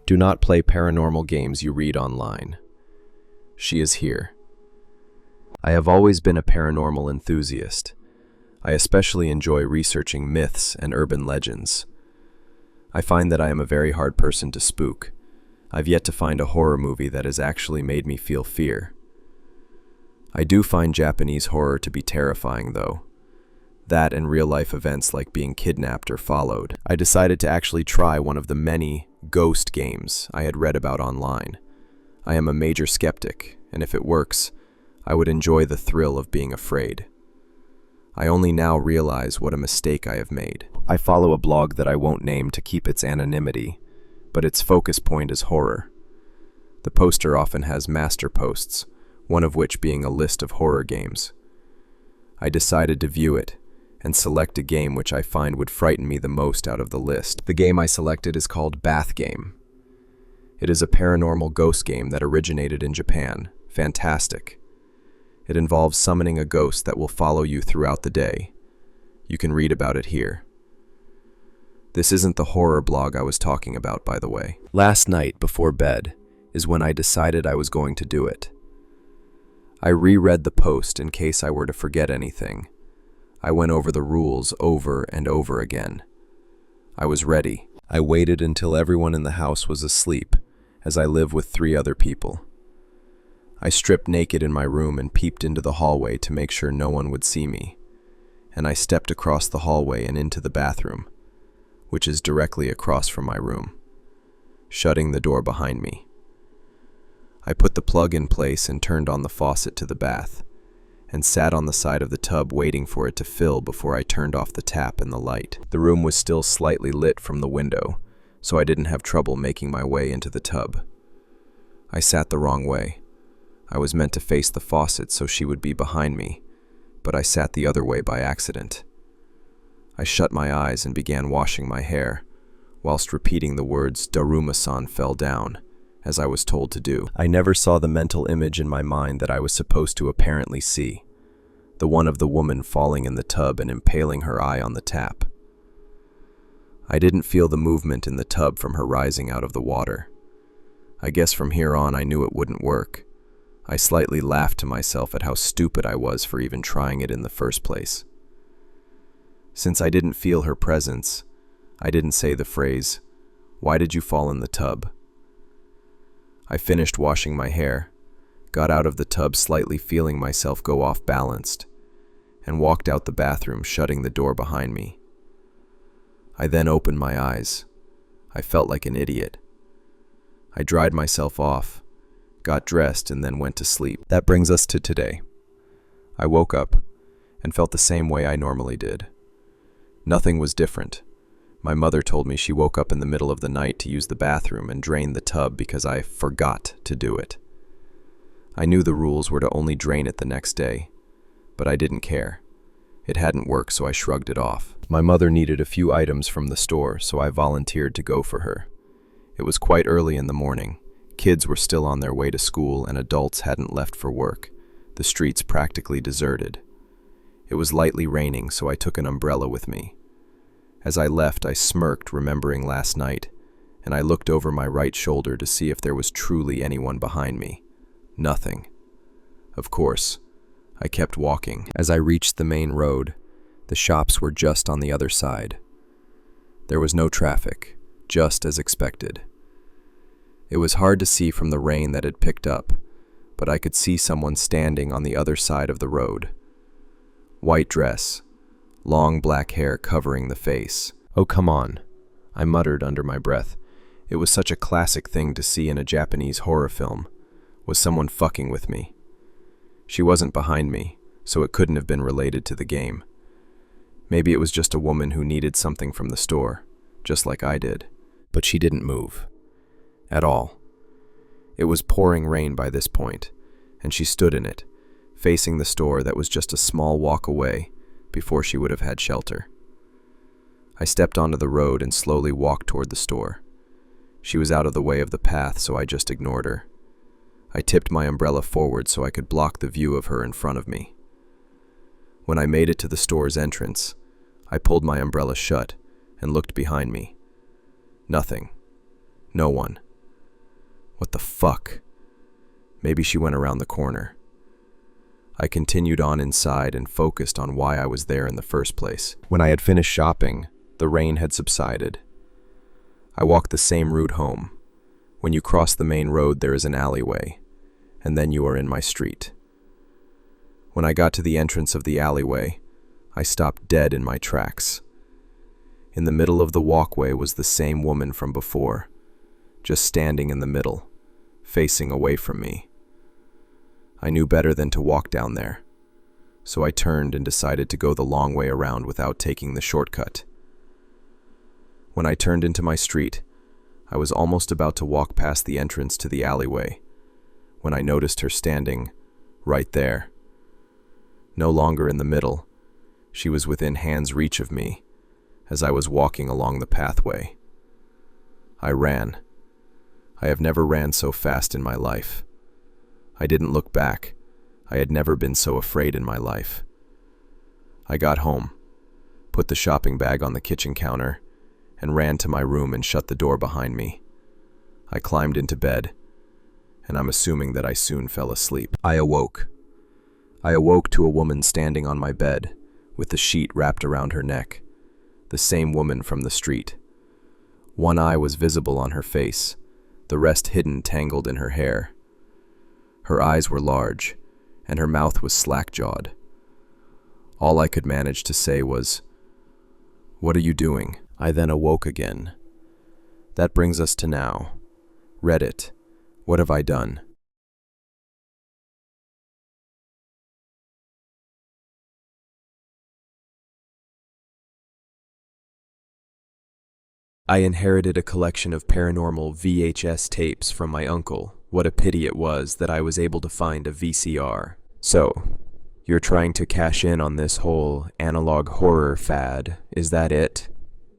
Do not play paranormal games you read online. She is here. I have always been a paranormal enthusiast. I especially enjoy researching myths and urban legends. I find that I am a very hard person to spook. I've yet to find a horror movie that has actually made me feel fear. I do find Japanese horror to be terrifying, though. That and real-life events like being kidnapped or followed. I decided to actually try one of the many ghost games I had read about online. I am a major skeptic, and if it works, I would enjoy the thrill of being afraid. I only now realize what a mistake I have made. I follow a blog that I won't name to keep its anonymity, but its focus point is horror. The poster often has master posts, one of which being a list of horror games. I decided to view it and select a game which I find would frighten me the most out of the list. The game I selected is called Bath Game. It is a paranormal ghost game that originated in Japan. Fantastic. It involves summoning a ghost that will follow you throughout the day. You can read about it here. This isn't the horror blog I was talking about, by the way. Last night before bed is when I decided I was going to do it. I reread the post in case I were to forget anything. I went over the rules over and over again. I was ready. I waited until everyone in the house was asleep, as I live with 3 other people. I stripped naked in my room and peeped into the hallway to make sure no one would see me, and I stepped across the hallway and into the bathroom, which is directly across from my room, shutting the door behind me. I put the plug in place and turned on the faucet to the bath, and sat on the side of the tub waiting for it to fill before I turned off the tap and the light. The room was still slightly lit from the window, so I didn't have trouble making my way into the tub. I sat the wrong way. I was meant to face the faucet so she would be behind me, but I sat the other way by accident. I shut my eyes and began washing my hair, whilst repeating the words "Daruma-san fell down," as I was told to do. I never saw the mental image in my mind that I was supposed to apparently see, the one of the woman falling in the tub and impaling her eye on the tap. I didn't feel the movement in the tub from her rising out of the water. I guess from here on I knew it wouldn't work. I slightly laughed to myself at how stupid I was for even trying it in the first place. Since I didn't feel her presence, I didn't say the phrase, "Why did you fall in the tub?" I finished washing my hair, got out of the tub slightly feeling myself go off balanced, and walked out the bathroom, shutting the door behind me. I then opened my eyes. I felt like an idiot. I dried myself off, got dressed, and then went to sleep. That brings us to today. I woke up and felt the same way I normally did. Nothing was different. My mother told me she woke up in the middle of the night to use the bathroom and drain the tub because I forgot to do it. I knew the rules were to only drain it the next day, but I didn't care. It hadn't worked, so I shrugged it off. My mother needed a few items from the store, so I volunteered to go for her. It was quite early in the morning. Kids were still on their way to school and adults hadn't left for work. The streets practically deserted. It was lightly raining, so I took an umbrella with me. As I left, I smirked, remembering last night, and I looked over my right shoulder to see if there was truly anyone behind me. Nothing. Of course, I kept walking. As I reached the main road, the shops were just on the other side. There was no traffic, just as expected. It was hard to see from the rain that had picked up, but I could see someone standing on the other side of the road. White dress, long black hair covering the face. "Oh, come on," I muttered under my breath. It was such a classic thing to see in a Japanese horror film. Was someone fucking with me? She wasn't behind me, so it couldn't have been related to the game. Maybe it was just a woman who needed something from the store, just like I did. But she didn't move. At all. It was pouring rain by this point, and she stood in it, facing the store that was just a small walk away before she would have had shelter. I stepped onto the road and slowly walked toward the store. She was out of the way of the path, so I just ignored her. I tipped my umbrella forward so I could block the view of her in front of me. When I made it to the store's entrance, I pulled my umbrella shut and looked behind me. Nothing. No one. What the fuck? Maybe she went around the corner. I continued on inside and focused on why I was there in the first place. When I had finished shopping, the rain had subsided. I walked the same route home. When you cross the main road, there is an alleyway, and then you are in my street. When I got to the entrance of the alleyway, I stopped dead in my tracks. In the middle of the walkway was the same woman from before, just standing in the middle, facing away from me. I knew better than to walk down there, so I turned and decided to go the long way around without taking the shortcut. When I turned into my street, I was almost about to walk past the entrance to the alleyway when I noticed her standing right there. No longer in the middle, she was within hand's reach of me as I was walking along the pathway. I ran. I have never ran so fast in my life. I didn't look back. I had never been so afraid in my life. I got home, put the shopping bag on the kitchen counter, and ran to my room and shut the door behind me. I climbed into bed, and I'm assuming that I soon fell asleep. I awoke. I awoke to a woman standing on my bed, with the sheet wrapped around her neck. The same woman from the street. One eye was visible on her face, the rest hidden tangled in her hair. Her eyes were large, and her mouth was slack-jawed. All I could manage to say was, "What are you doing?" I then awoke again. That brings us to now. Reddit. What have I done? I inherited a collection of paranormal VHS tapes from my uncle. What a pity it was that I was able to find a VCR. So, you're trying to cash in on this whole analog horror fad, is that it?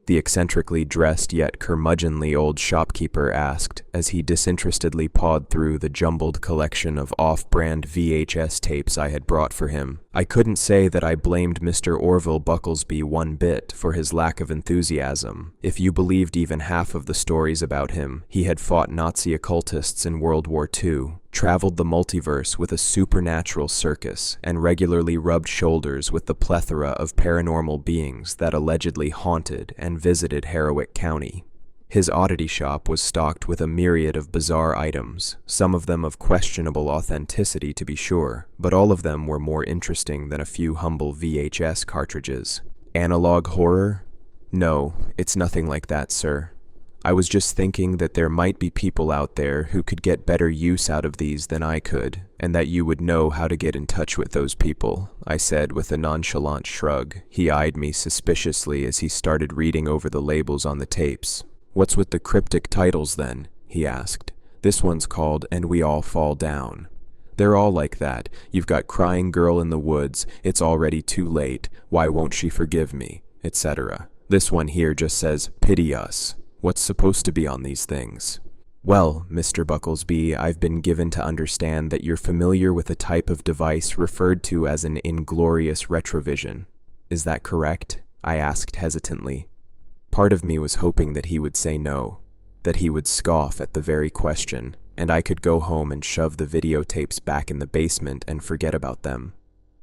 The eccentrically dressed yet curmudgeonly old shopkeeper asked as he disinterestedly pawed through the jumbled collection of off-brand VHS tapes I had brought for him. I couldn't say that I blamed Mr. Orville Bucklesby one bit for his lack of enthusiasm. If you believed even half of the stories about him, he had fought Nazi occultists in World War II, traveled the multiverse with a supernatural circus, and regularly rubbed shoulders with the plethora of paranormal beings that allegedly haunted and visited Harriwick County. His oddity shop was stocked with a myriad of bizarre items, some of them of questionable authenticity to be sure, but all of them were more interesting than a few humble VHS cartridges. Analog horror? No, it's nothing like that, sir. I was just thinking that there might be people out there who could get better use out of these than I could, and that you would know how to get in touch with those people, I said with a nonchalant shrug. He eyed me suspiciously as he started reading over the labels on the tapes. "What's with the cryptic titles then?" he asked. "This one's called And We All Fall Down." They're all like that. You've got Crying Girl in the Woods, It's Already Too Late, Why Won't She Forgive Me, etc. This one here just says, Pity Us. What's supposed to be on these things? Well, Mr. Bucklesby, I've been given to understand that you're familiar with a type of device referred to as an inglorious retrovision. Is that correct? I asked hesitantly. Part of me was hoping that he would say no, that he would scoff at the very question, and I could go home and shove the videotapes back in the basement and forget about them.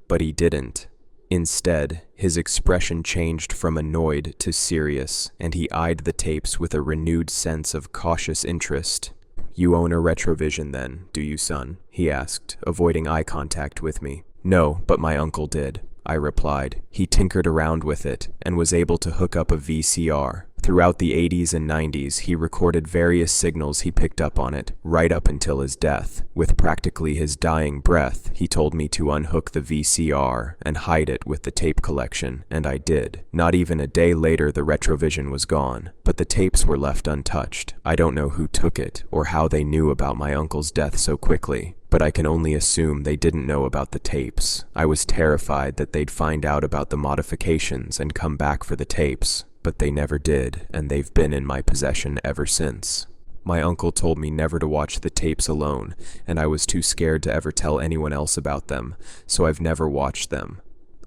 But he didn't. Instead, his expression changed from annoyed to serious, and he eyed the tapes with a renewed sense of cautious interest. "You own a retrovision then, do you, son?" he asked, avoiding eye contact with me. "No, but my uncle did," I replied. "He tinkered around with it and was able to hook up a VCR. Throughout the 80s and 90s, he recorded various signals he picked up on it, right up until his death. With practically his dying breath, he told me to unhook the VCR and hide it with the tape collection, and I did. Not even a day later, the retrovision was gone, but the tapes were left untouched. I don't know who took it or how they knew about my uncle's death so quickly, but I can only assume they didn't know about the tapes. I was terrified that they'd find out about the modifications and come back for the tapes. But they never did, and they've been in my possession ever since. My uncle told me never to watch the tapes alone, and I was too scared to ever tell anyone else about them, so I've never watched them.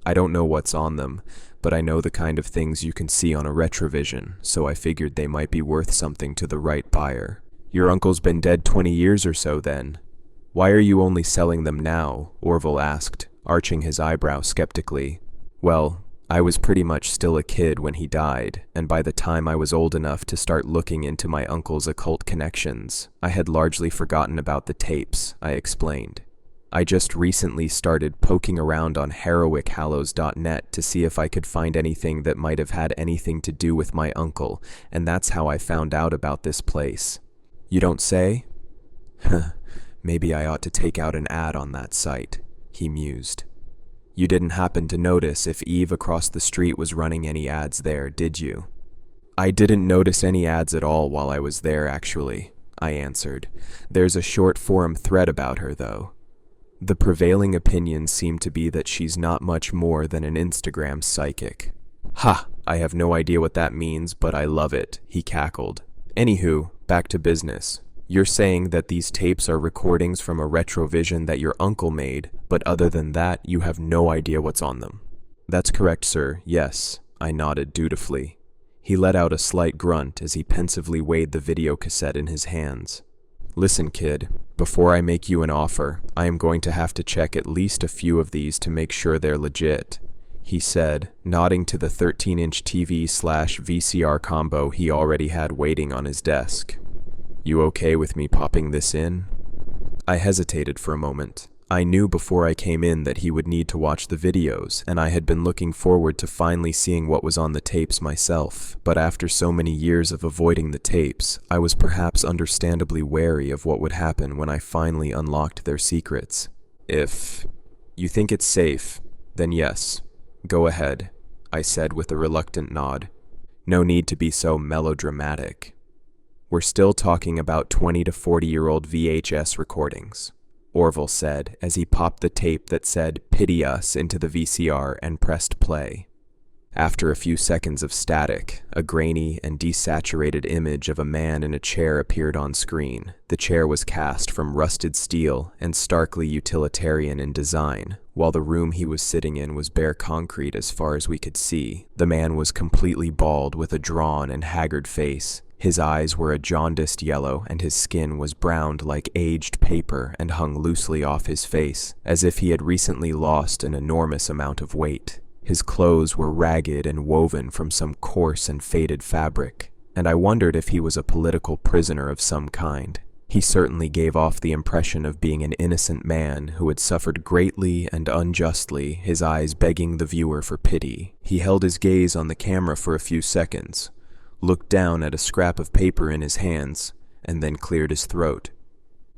I don't know what's on them, but I know the kind of things you can see on a retrovision, so I figured they might be worth something to the right buyer. Your uncle's been dead 20 years or so then. Why are you only selling them now? Orville asked, arching his eyebrow skeptically. Well, I was pretty much still a kid when he died, and by the time I was old enough to start looking into my uncle's occult connections, I had largely forgotten about the tapes, I explained. I just recently started poking around on heroichallows.net to see if I could find anything that might have had anything to do with my uncle, and that's how I found out about this place. You don't say? Maybe I ought to take out an ad on that site, he mused. You didn't happen to notice if Eve across the street was running any ads there, did you? I didn't notice any ads at all while I was there, actually, I answered. There's a short forum thread about her, though. The prevailing opinion seemed to be that she's not much more than an Instagram psychic. Ha! I have no idea what that means, but I love it, he cackled. Anywho, back to business. You're saying that these tapes are recordings from a retrovision that your uncle made, but other than that, you have no idea what's on them. That's correct, sir, yes, I nodded dutifully. He let out a slight grunt as he pensively weighed the video cassette in his hands. Listen, kid, before I make you an offer, I am going to have to check at least a few of these to make sure they're legit, he said, nodding to the 13-inch TV/VCR combo he already had waiting on his desk. You okay with me popping this in? I hesitated for a moment. I knew before I came in that he would need to watch the videos, and I had been looking forward to finally seeing what was on the tapes myself, but after so many years of avoiding the tapes, I was perhaps understandably wary of what would happen when I finally unlocked their secrets. If you think it's safe, then yes, go ahead, I said with a reluctant nod. No need to be so melodramatic. We're still talking about 20 to 40-year-old VHS recordings, Orville said as he popped the tape that said "Pity Us" into the VCR and pressed play. After a few seconds of static, a grainy and desaturated image of a man in a chair appeared on screen. The chair was cast from rusted steel and starkly utilitarian in design, while the room he was sitting in was bare concrete as far as we could see. The man was completely bald with a drawn and haggard face. His eyes were a jaundiced yellow, and his skin was browned like aged paper and hung loosely off his face, as if he had recently lost an enormous amount of weight. His clothes were ragged and woven from some coarse and faded fabric, and I wondered if he was a political prisoner of some kind. He certainly gave off the impression of being an innocent man who had suffered greatly and unjustly, his eyes begging the viewer for pity. He held his gaze on the camera for a few seconds, looked down at a scrap of paper in his hands, and then cleared his throat.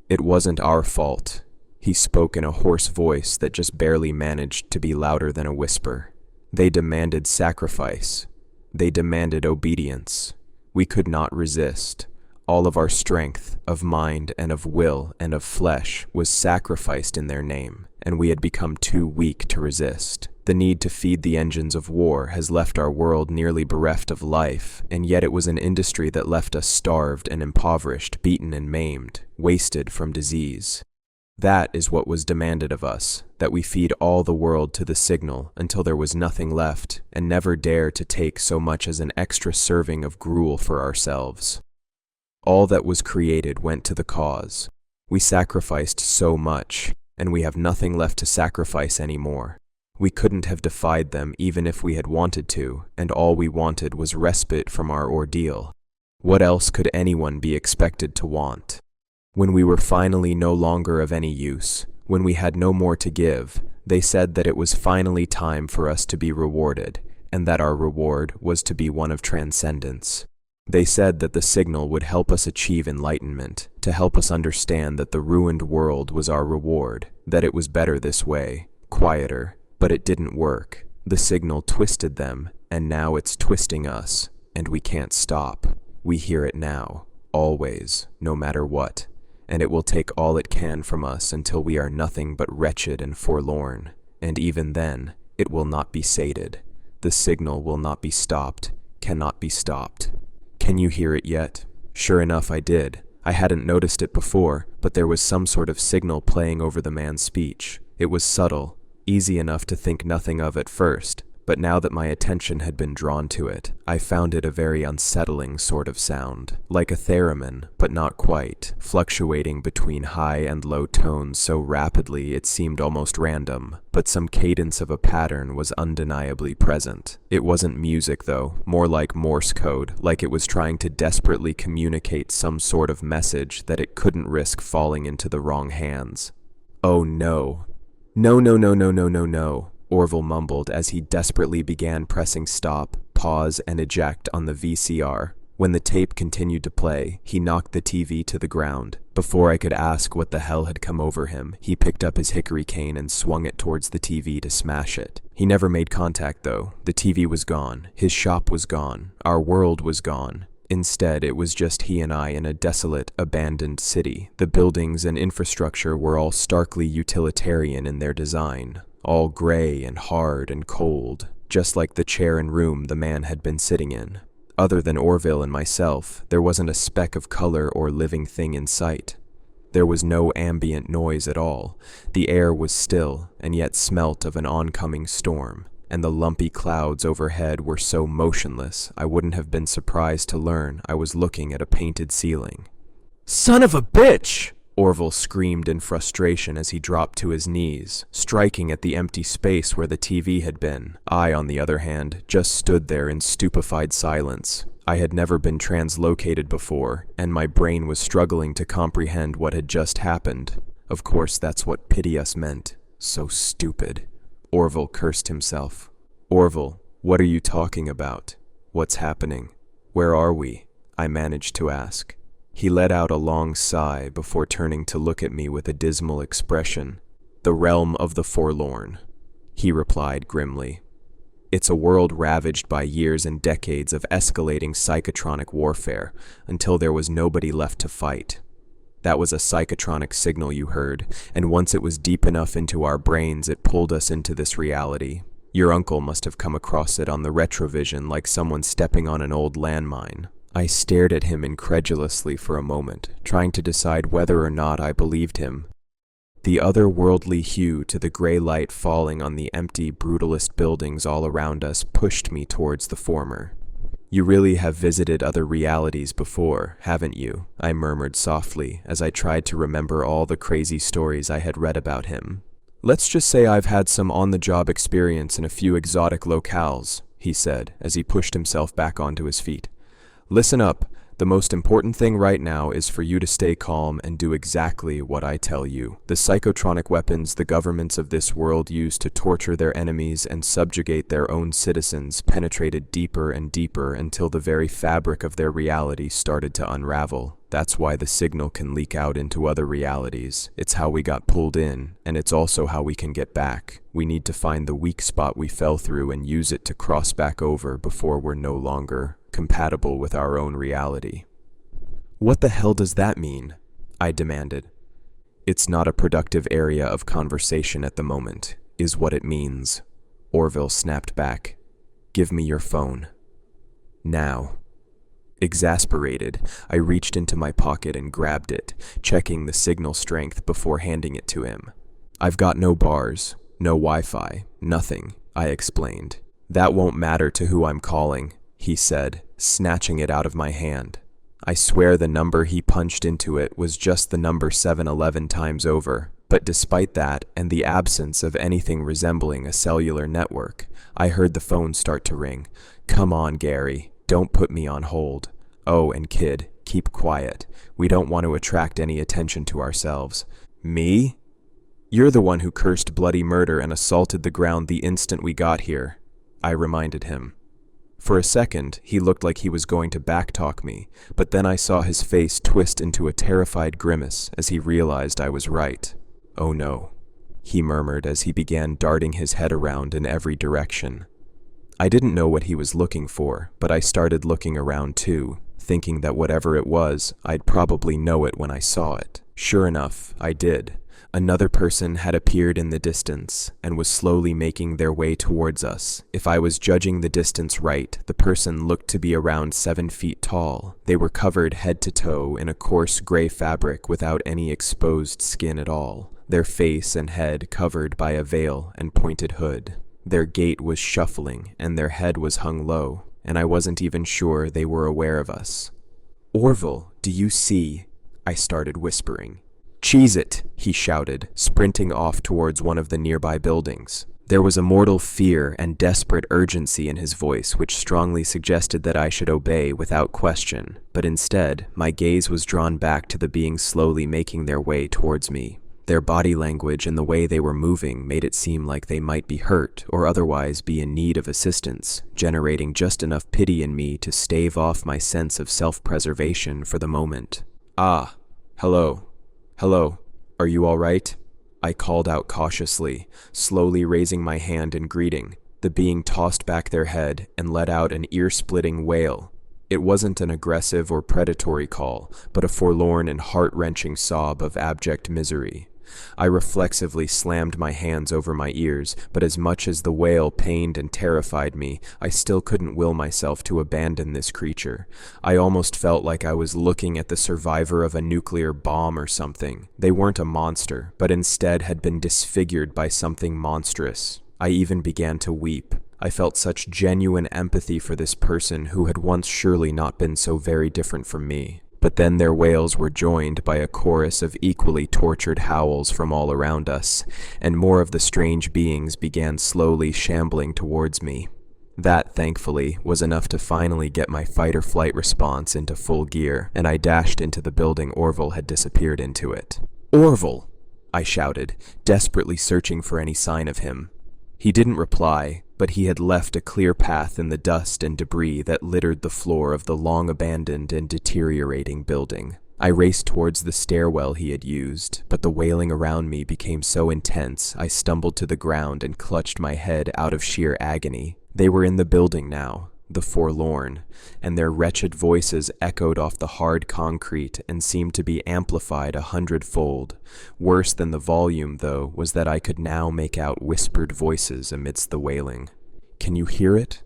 It wasn't our fault. He spoke in a hoarse voice that just barely managed to be louder than a whisper. They demanded sacrifice. They demanded obedience. We could not resist. All of our strength, of mind and of will and of flesh, was sacrificed in their name, and we had become too weak to resist. The need to feed the engines of war has left our world nearly bereft of life, and yet it was an industry that left us starved and impoverished, beaten and maimed, wasted from disease. That is what was demanded of us, that we feed all the world to the signal until there was nothing left, and never dare to take so much as an extra serving of gruel for ourselves. All that was created went to the cause. We sacrificed so much, and we have nothing left to sacrifice anymore. We couldn't have defied them even if we had wanted to, and all we wanted was respite from our ordeal. What else could anyone be expected to want? When we were finally no longer of any use, when we had no more to give, they said that it was finally time for us to be rewarded, and that our reward was to be one of transcendence. They said that the signal would help us achieve enlightenment, to help us understand that the ruined world was our reward, that it was better this way, quieter. But it didn't work. The signal twisted them, and now it's twisting us, and we can't stop. We hear it now, always, no matter what, and it will take all it can from us until we are nothing but wretched and forlorn, and even then, it will not be sated. The signal will not be stopped, cannot be stopped. Can you hear it yet? Sure enough, I did. I hadn't noticed it before, but there was some sort of signal playing over the man's speech. It was subtle, easy enough to think nothing of at first, but now that my attention had been drawn to it, I found it a very unsettling sort of sound, like a theremin, but not quite, fluctuating between high and low tones so rapidly it seemed almost random, but some cadence of a pattern was undeniably present. It wasn't music though, more like Morse code, like it was trying to desperately communicate some sort of message that it couldn't risk falling into the wrong hands. "Oh no. No, no, no, no, no, no, no," Orville mumbled as he desperately began pressing stop, pause, and eject on the VCR. When the tape continued to play, he knocked the TV to the ground. Before I could ask what the hell had come over him, he picked up his hickory cane and swung it towards the TV to smash it. He never made contact though. The TV was gone. His shop was gone. Our world was gone. Instead, it was just he and I in a desolate, abandoned city. The buildings and infrastructure were all starkly utilitarian in their design, all gray and hard and cold, just like the chair and room the man had been sitting in. Other than Orville and myself, there wasn't a speck of color or living thing in sight. There was no ambient noise at all. The air was still, and yet smelt of an oncoming storm. And the lumpy clouds overhead were so motionless, I wouldn't have been surprised to learn I was looking at a painted ceiling. "Son of a bitch!" Orville screamed in frustration as he dropped to his knees, striking at the empty space where the TV had been. I, on the other hand, just stood there in stupefied silence. I had never been translocated before, and my brain was struggling to comprehend what had just happened. Of course, that's what pity us meant. So stupid. Orville cursed himself. "Orville, what are you talking about? What's happening? Where are we?" I managed to ask. He let out a long sigh before turning to look at me with a dismal expression. "The realm of the forlorn," he replied grimly. "It's a world ravaged by years and decades of escalating psychotronic warfare until there was nobody left to fight. That was a psychotronic signal you heard, and once it was deep enough into our brains, it pulled us into this reality. Your uncle must have come across it on the retrovision like someone stepping on an old landmine." I stared at him incredulously for a moment, trying to decide whether or not I believed him. The otherworldly hue to the gray light falling on the empty, brutalist buildings all around us pushed me towards the former. "You really have visited other realities before, haven't you?" I murmured softly as I tried to remember all the crazy stories I had read about him. "Let's just say I've had some on-the-job experience in a few exotic locales," he said as he pushed himself back onto his feet. "Listen up. The most important thing right now is for you to stay calm and do exactly what I tell you. The psychotronic weapons the governments of this world use to torture their enemies and subjugate their own citizens penetrated deeper and deeper until the very fabric of their reality started to unravel. That's why the signal can leak out into other realities. It's how we got pulled in, and it's also how we can get back. We need to find the weak spot we fell through and use it to cross back over before we're no longer compatible with our own reality." "What the hell does that mean?" I demanded. "It's not a productive area of conversation at the moment, is what it means." Orville snapped back. "Give me your phone. Now." Exasperated, I reached into my pocket and grabbed it, checking the signal strength before handing it to him. "I've got no bars, no Wi-Fi, nothing," I explained. "That won't matter to who I'm calling," he said, snatching it out of my hand. I swear the number he punched into it was just the number 711 times over, but despite that and the absence of anything resembling a cellular network, I heard the phone start to ring. "Come on, Gary. Don't put me on hold. Oh, and kid, keep quiet. We don't want to attract any attention to ourselves." "Me? You're the one who cursed bloody murder and assaulted the ground the instant we got here," I reminded him. For a second, he looked like he was going to backtalk me, but then I saw his face twist into a terrified grimace as he realized I was right. "Oh no," he murmured as he began darting his head around in every direction. I didn't know what he was looking for, but I started looking around too, thinking that whatever it was, I'd probably know it when I saw it. Sure enough, I did. Another person had appeared in the distance and was slowly making their way towards us. If I was judging the distance right, the person looked to be around 7 feet tall. They were covered head to toe in a coarse gray fabric without any exposed skin at all, their face and head covered by a veil and pointed hood. Their gait was shuffling, and their head was hung low, and I wasn't even sure they were aware of us. "Orville, do you see?" I started whispering. "Cheese it!" he shouted, sprinting off towards one of the nearby buildings. There was a mortal fear and desperate urgency in his voice which strongly suggested that I should obey without question, but instead, my gaze was drawn back to the beings slowly making their way towards me. Their body language and the way they were moving made it seem like they might be hurt or otherwise be in need of assistance, generating just enough pity in me to stave off my sense of self-preservation for the moment. "Ah, hello. Hello. Are you all right?" I called out cautiously, slowly raising my hand in greeting. The being tossed back their head and let out an ear-splitting wail. It wasn't an aggressive or predatory call, but a forlorn and heart-wrenching sob of abject misery. I reflexively slammed my hands over my ears, but as much as the wail pained and terrified me, I still couldn't will myself to abandon this creature. I almost felt like I was looking at the survivor of a nuclear bomb or something. They weren't a monster, but instead had been disfigured by something monstrous. I even began to weep. I felt such genuine empathy for this person who had once surely not been so very different from me. But then their wails were joined by a chorus of equally tortured howls from all around us, and more of the strange beings began slowly shambling towards me. That, thankfully, was enough to finally get my fight-or-flight response into full gear, and I dashed into the building Orville had disappeared into it. "Orville!" I shouted, desperately searching for any sign of him. He didn't reply, but he had left a clear path in the dust and debris that littered the floor of the long-abandoned and deteriorating building. I raced towards the stairwell he had used, but the wailing around me became so intense I stumbled to the ground and clutched my head out of sheer agony. They were in the building now, the forlorn, and their wretched voices echoed off the hard concrete and seemed to be amplified 100-fold. Worse than the volume, though, was that I could now make out whispered voices amidst the wailing. "Can you hear it?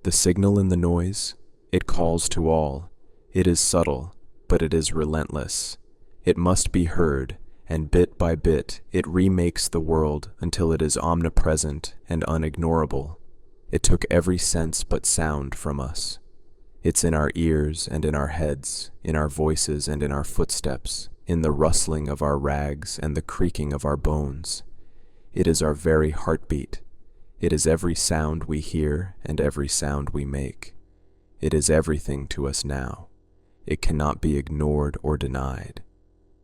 The signal in the noise? It calls to all. It is subtle, but it is relentless. It must be heard, and bit by bit it remakes the world until it is omnipresent and unignorable. It took every sense but sound from us. It's in our ears and in our heads, in our voices and in our footsteps, in the rustling of our rags and the creaking of our bones. It is our very heartbeat. It is every sound we hear and every sound we make. It is everything to us now. It cannot be ignored or denied.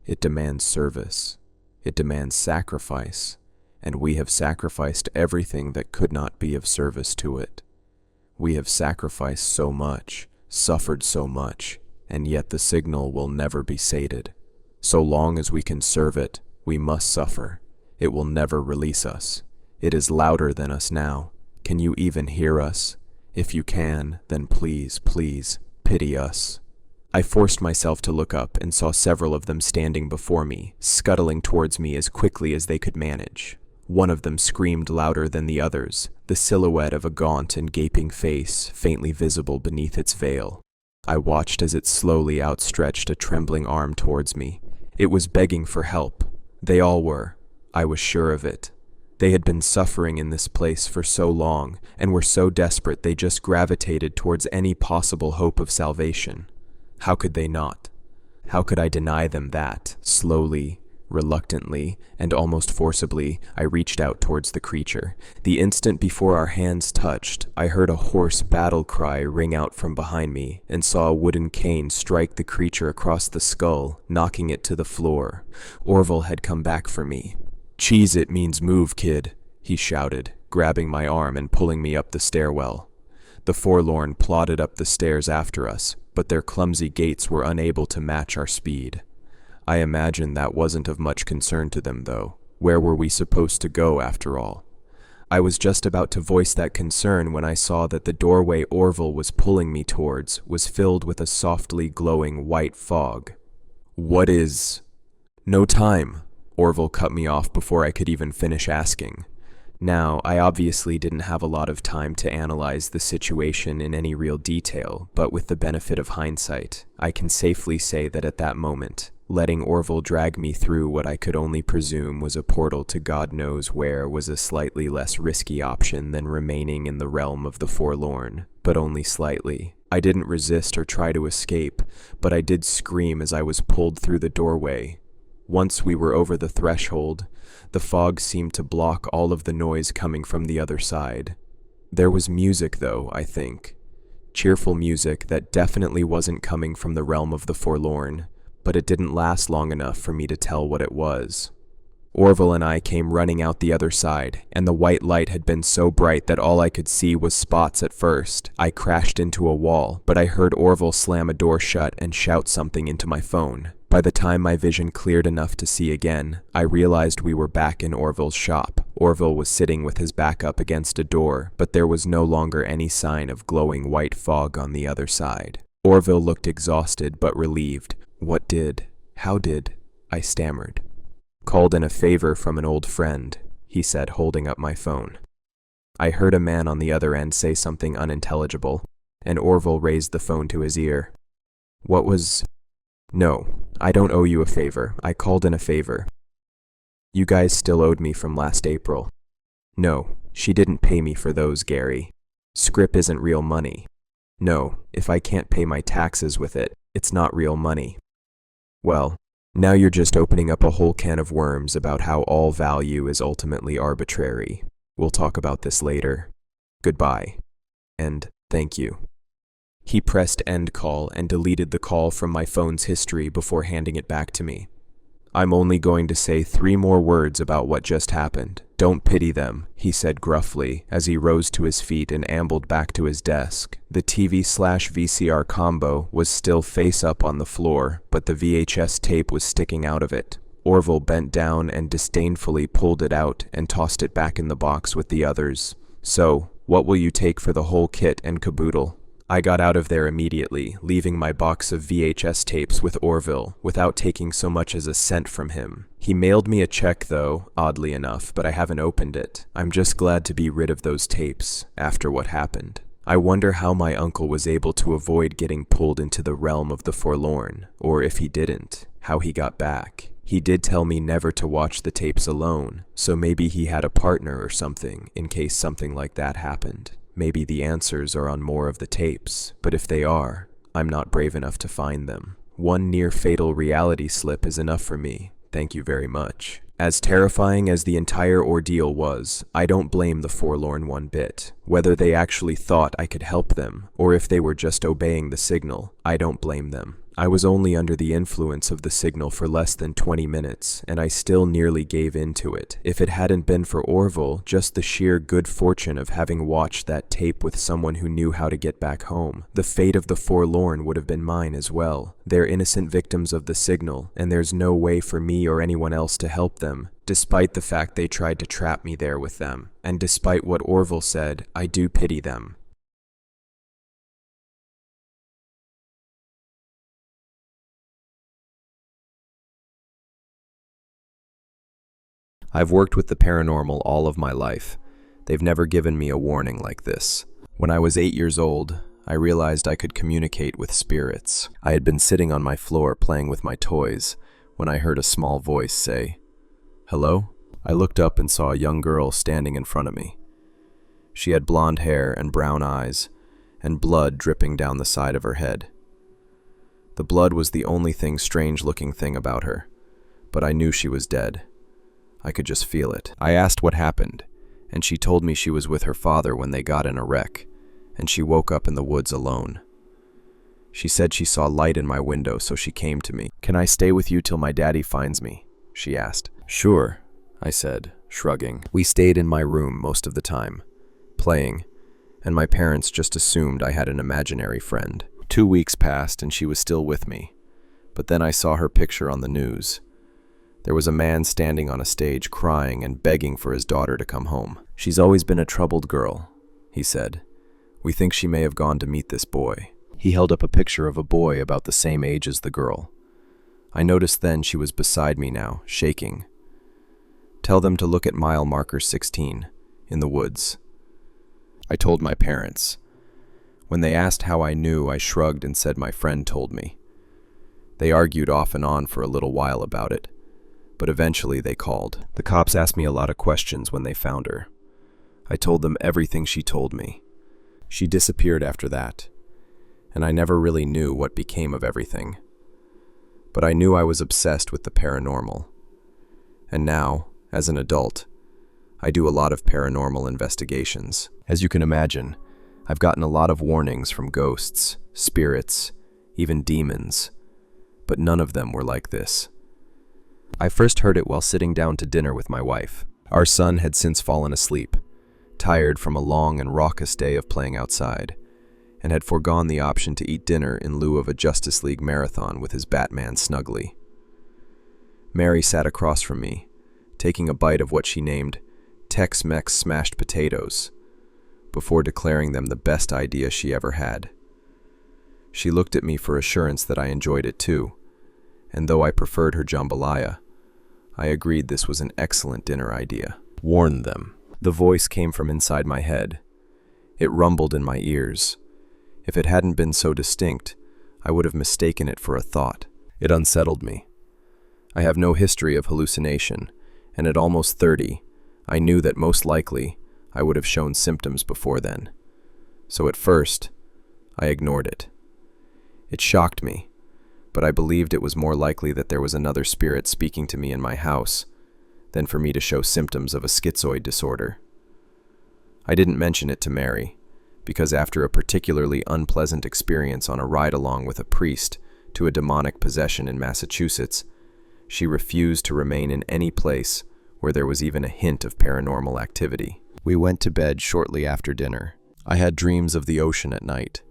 It demands service. It demands sacrifice. And we have sacrificed everything that could not be of service to it. We have sacrificed so much, suffered so much, and yet the signal will never be sated. So long as we can serve it, we must suffer. It will never release us. It is louder than us now. Can you even hear us? If you can, then please, please, pity us." I forced myself to look up and saw several of them standing before me, scuttling towards me as quickly as they could manage. One of them screamed louder than the others, the silhouette of a gaunt and gaping face faintly visible beneath its veil. I watched as it slowly outstretched a trembling arm towards me. It was begging for help. They all were. I was sure of it. They had been suffering in this place for so long, and were so desperate they just gravitated towards any possible hope of salvation. How could they not? How could I deny them that? Slowly, reluctantly, and almost forcibly, I reached out towards the creature. The instant before our hands touched, I heard a hoarse battle cry ring out from behind me, and saw a wooden cane strike the creature across the skull, knocking it to the floor. Orville had come back for me. "Cheese it means move, kid," he shouted, grabbing my arm and pulling me up the stairwell. The forlorn plodded up the stairs after us, but their clumsy gaits were unable to match our speed. I imagine that wasn't of much concern to them, though. Where were we supposed to go, after all? I was just about to voice that concern when I saw that the doorway Orville was pulling me towards was filled with a softly glowing white fog. "What is—" "No time," Orville cut me off before I could even finish asking. Now, I obviously didn't have a lot of time to analyze the situation in any real detail, but with the benefit of hindsight, I can safely say that at that moment, letting Orville drag me through what I could only presume was a portal to God knows where was a slightly less risky option than remaining in the realm of the forlorn, but only slightly. I didn't resist or try to escape, but I did scream as I was pulled through the doorway. Once we were over the threshold, the fog seemed to block all of the noise coming from the other side. There was music, though, I think. Cheerful music that definitely wasn't coming from the realm of the forlorn, but it didn't last long enough for me to tell what it was. Orville and I came running out the other side, and the white light had been so bright that all I could see was spots at first. I crashed into a wall, but I heard Orville slam a door shut and shout something into my phone. By the time my vision cleared enough to see again, I realized we were back in Orville's shop. Orville was sitting with his back up against a door, but there was no longer any sign of glowing white fog on the other side. Orville looked exhausted but relieved. How did, I stammered. Called in a favor from an old friend, he said, holding up my phone. I heard a man on the other end say something unintelligible, and Orville raised the phone to his ear. No, I don't owe you a favor. I called in a favor. You guys still owed me from last April. No, she didn't pay me for those, Gary. Scrip isn't real money. No, if I can't pay my taxes with it, it's not real money. Well, now you're just opening up a whole can of worms about how all value is ultimately arbitrary. We'll talk about this later. Goodbye. And thank you. He pressed end call and deleted the call from my phone's history before handing it back to me. I'm only going to say 3 more words about what just happened. Don't pity them, he said gruffly as he rose to his feet and ambled back to his desk. The TV/VCR combo was still face up on the floor, but the VHS tape was sticking out of it. Orville bent down and disdainfully pulled it out and tossed it back in the box with the others. So, what will you take for the whole kit and caboodle? I got out of there immediately, leaving my box of VHS tapes with Orville, without taking so much as a cent from him. He mailed me a check, though, oddly enough, but I haven't opened it. I'm just glad to be rid of those tapes, after what happened. I wonder how my uncle was able to avoid getting pulled into the realm of the forlorn, or if he didn't, how he got back. He did tell me never to watch the tapes alone, so maybe he had a partner or something, in case something like that happened. Maybe the answers are on more of the tapes, but if they are, I'm not brave enough to find them. One near-fatal reality slip is enough for me. Thank you very much. As terrifying as the entire ordeal was, I don't blame the forlorn one bit. Whether they actually thought I could help them, or if they were just obeying the signal, I don't blame them. I was only under the influence of the signal for less than 20 minutes, and I still nearly gave in to it. If it hadn't been for Orville, just the sheer good fortune of having watched that tape with someone who knew how to get back home, the fate of the forlorn would have been mine as well. They're innocent victims of the signal, and there's no way for me or anyone else to help them, despite the fact they tried to trap me there with them. And despite what Orville said, I do pity them. I've worked with the paranormal all of my life. They've never given me a warning like this. When I was 8 years old, I realized I could communicate with spirits. I had been sitting on my floor playing with my toys when I heard a small voice say, "Hello?" I looked up and saw a young girl standing in front of me. She had blonde hair and brown eyes, and blood dripping down the side of her head. The blood was the only strange-looking thing about her, but I knew she was dead. I could just feel it. I asked what happened, and she told me she was with her father when they got in a wreck, and she woke up in the woods alone. She said she saw light in my window, so she came to me. "Can I stay with you till my daddy finds me?" she asked. "Sure," I said, shrugging. We stayed in my room most of the time, playing, and my parents just assumed I had an imaginary friend. 2 weeks passed and she was still with me, but then I saw her picture on the news. There was a man standing on a stage crying and begging for his daughter to come home. "She's always been a troubled girl," he said. "We think she may have gone to meet this boy." He held up a picture of a boy about the same age as the girl. I noticed then she was beside me now, shaking. "Tell them to look at mile marker 16. in the woods. I told my parents. When they asked how I knew, I shrugged and said my friend told me. They argued off and on for a little while about it, but eventually they called. The cops asked me a lot of questions when they found her. I told them everything she told me. She disappeared after that, and I never really knew what became of everything. But I knew I was obsessed with the paranormal. And now, as an adult, I do a lot of paranormal investigations. As you can imagine, I've gotten a lot of warnings from ghosts, spirits, even demons, but none of them were like this. I first heard it while sitting down to dinner with my wife. Our son had since fallen asleep, tired from a long and raucous day of playing outside, and had foregone the option to eat dinner in lieu of a Justice League marathon with his Batman snuggly. Mary sat across from me, taking a bite of what she named Tex-Mex smashed potatoes, before declaring them the best idea she ever had. She looked at me for assurance that I enjoyed it too, and though I preferred her jambalaya, I agreed this was an excellent dinner idea. Warn them. The voice came from inside my head. It rumbled in my ears. If it hadn't been so distinct, I would have mistaken it for a thought. It unsettled me. I have no history of hallucination, and at almost 30, I knew that most likely I would have shown symptoms before then. So at first, I ignored it. It shocked me, but I believed it was more likely that there was another spirit speaking to me in my house than for me to show symptoms of a schizoid disorder. I didn't mention it to Mary, because after a particularly unpleasant experience on a ride-along with a priest to a demonic possession in Massachusetts, she refused to remain in any place where there was even a hint of paranormal activity. We went to bed shortly after dinner. I had dreams of the ocean at night.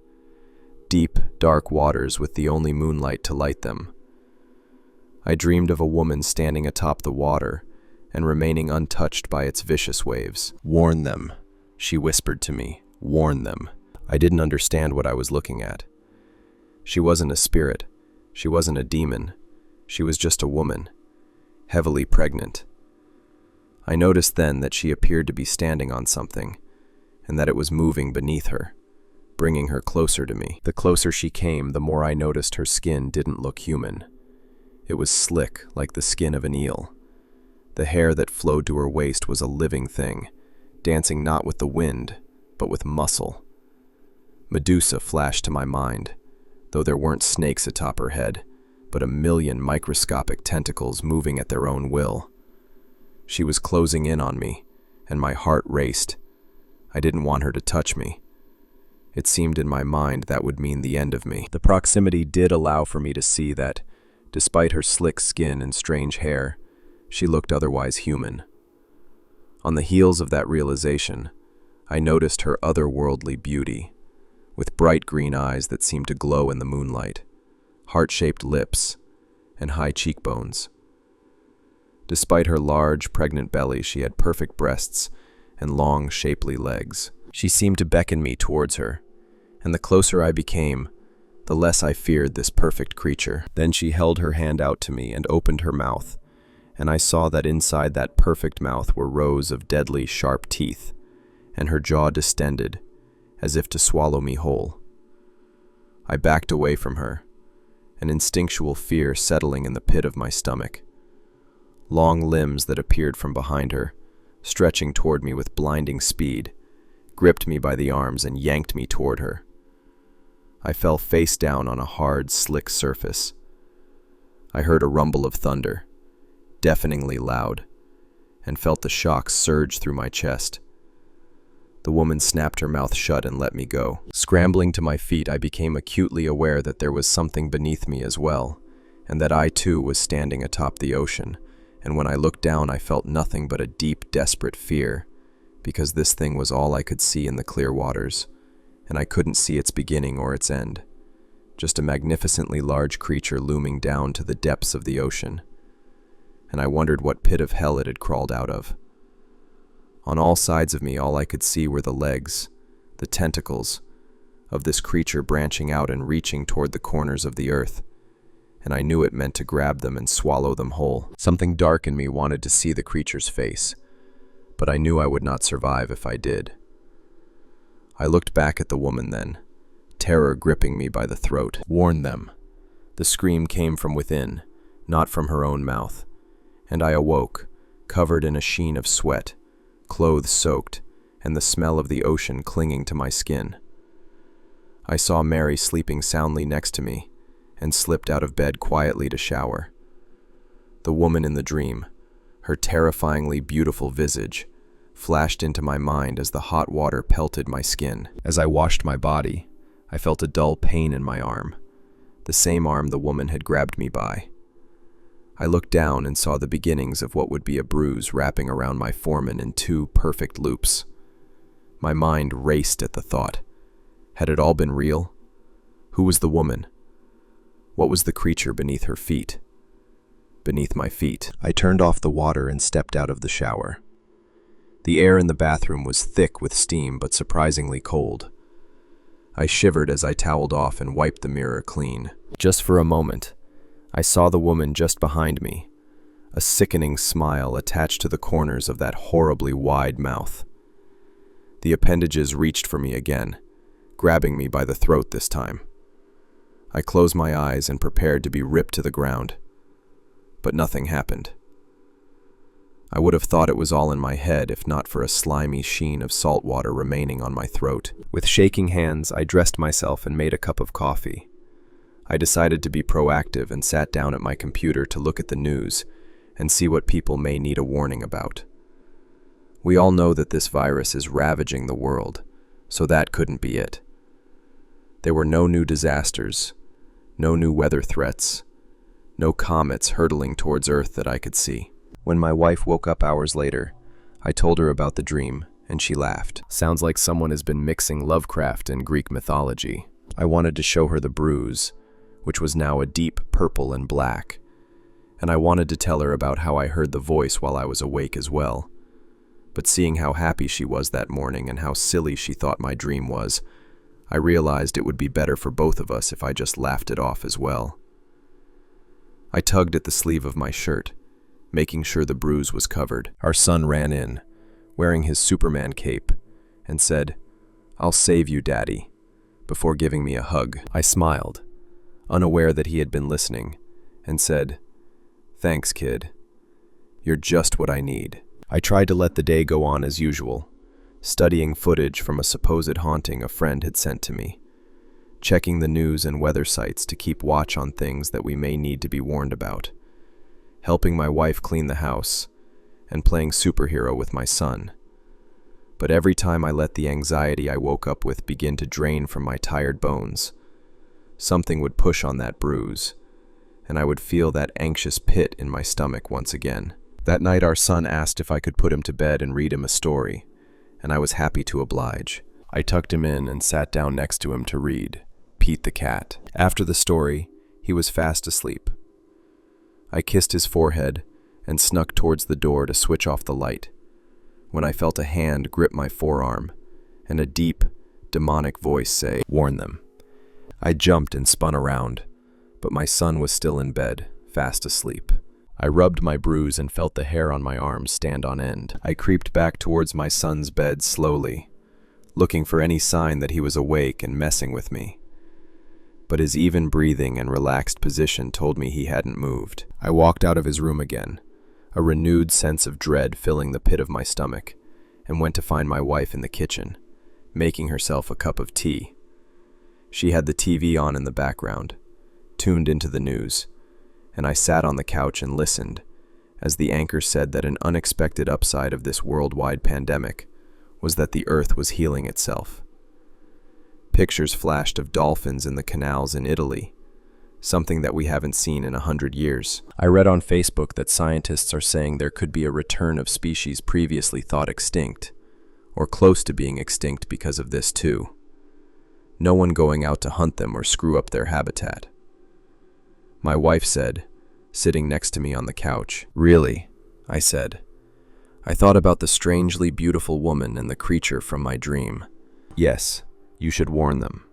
Deep, dark waters with the only moonlight to light them. I dreamed of a woman standing atop the water and remaining untouched by its vicious waves. "Warn them," she whispered to me. "Warn them." I didn't understand what I was looking at. She wasn't a spirit. She wasn't a demon. She was just a woman, heavily pregnant. I noticed then that she appeared to be standing on something, and that it was moving beneath her, bringing her closer to me. The closer she came, the more I noticed her skin didn't look human. It was slick, like the skin of an eel. The hair that flowed to her waist was a living thing, dancing not with the wind, but with muscle. Medusa flashed to my mind, though there weren't snakes atop her head, but a million microscopic tentacles moving at their own will. She was closing in on me, and my heart raced. I didn't want her to touch me. It seemed in my mind that would mean the end of me. The proximity did allow for me to see that, despite her slick skin and strange hair, she looked otherwise human. On the heels of that realization, I noticed her otherworldly beauty, with bright green eyes that seemed to glow in the moonlight, heart-shaped lips, and high cheekbones. Despite her large, pregnant belly, she had perfect breasts and long, shapely legs. She seemed to beckon me towards her, and the closer I became, the less I feared this perfect creature. Then she held her hand out to me and opened her mouth, and I saw that inside that perfect mouth were rows of deadly, sharp teeth, and her jaw distended, as if to swallow me whole. I backed away from her, an instinctual fear settling in the pit of my stomach. Long limbs that appeared from behind her, stretching toward me with blinding speed, gripped me by the arms and yanked me toward her. I fell face down on a hard, slick surface. I heard a rumble of thunder, deafeningly loud, and felt the shock surge through my chest. The woman snapped her mouth shut and let me go. Scrambling to my feet, I became acutely aware that there was something beneath me as well, and that I too was standing atop the ocean, and when I looked down I felt nothing but a deep, desperate fear, because this thing was all I could see in the clear waters, and I couldn't see its beginning or its end. Just a magnificently large creature looming down to the depths of the ocean, and I wondered what pit of hell it had crawled out of. On all sides of me, all I could see were the legs, the tentacles, of this creature branching out and reaching toward the corners of the earth, and I knew it meant to grab them and swallow them whole. Something dark in me wanted to see the creature's face, but I knew I would not survive if I did. I looked back at the woman then, terror gripping me by the throat. Warn them. The scream came from within, not from her own mouth, and I awoke, covered in a sheen of sweat, clothes soaked, and the smell of the ocean clinging to my skin. I saw Mary sleeping soundly next to me, and slipped out of bed quietly to shower. The woman in the dream, her terrifyingly beautiful visage, flashed into my mind as the hot water pelted my skin. As I washed my body, I felt a dull pain in my arm, the same arm the woman had grabbed me by. I looked down and saw the beginnings of what would be a bruise wrapping around my foreman in 2 perfect loops. My mind raced at the thought. Had it all been real? Who was the woman? What was the creature beneath her feet? Beneath my feet. I turned off the water and stepped out of the shower. The air in the bathroom was thick with steam but surprisingly cold. I shivered as I toweled off and wiped the mirror clean. Just for a moment, I saw the woman just behind me, a sickening smile attached to the corners of that horribly wide mouth. The appendages reached for me again, grabbing me by the throat this time. I closed my eyes and prepared to be ripped to the ground. But nothing happened. I would have thought it was all in my head if not for a slimy sheen of salt water remaining on my throat. With shaking hands, I dressed myself and made a cup of coffee. I decided to be proactive and sat down at my computer to look at the news and see what people may need a warning about. We all know that this virus is ravaging the world, so that couldn't be it. There were no new disasters, no new weather threats, no comets hurtling towards Earth that I could see. When my wife woke up hours later, I told her about the dream, and she laughed. Sounds like someone has been mixing Lovecraft and Greek mythology. I wanted to show her the bruise, which was now a deep purple and black, and I wanted to tell her about how I heard the voice while I was awake as well. But seeing how happy she was that morning and how silly she thought my dream was, I realized it would be better for both of us if I just laughed it off as well. I tugged at the sleeve of my shirt, making sure the bruise was covered. Our son ran in, wearing his Superman cape, and said, "I'll save you, Daddy," before giving me a hug. I smiled, unaware that he had been listening, and said, "Thanks, kid. You're just what I need." I tried to let the day go on as usual, studying footage from a supposed haunting a friend had sent to me, checking the news and weather sites to keep watch on things that we may need to be warned about, helping my wife clean the house, and playing superhero with my son. But every time I let the anxiety I woke up with begin to drain from my tired bones, something would push on that bruise, and I would feel that anxious pit in my stomach once again. That night our son asked if I could put him to bed and read him a story, and I was happy to oblige. I tucked him in and sat down next to him to read Pete the Cat. After the story, he was fast asleep. I kissed his forehead and snuck towards the door to switch off the light, when I felt a hand grip my forearm and a deep, demonic voice say, "Warn them." I jumped and spun around, but my son was still in bed, fast asleep. I rubbed my bruise and felt the hair on my arms stand on end. I creeped back towards my son's bed slowly, looking for any sign that he was awake and messing with me. But his even breathing and relaxed position told me he hadn't moved. I walked out of his room again, a renewed sense of dread filling the pit of my stomach, and went to find my wife in the kitchen, making herself a cup of tea. She had the TV on in the background, tuned into the news, and I sat on the couch and listened as the anchor said that an unexpected upside of this worldwide pandemic was that the Earth was healing itself. Pictures flashed of dolphins in the canals in Italy, something that we haven't seen in 100 years. I read on Facebook that scientists are saying there could be a return of species previously thought extinct, or close to being extinct because of this too. No one going out to hunt them or screw up their habitat. My wife said, sitting next to me on the couch. "Really?" I said. I thought about the strangely beautiful woman and the creature from my dream. "Yes, you should warn them."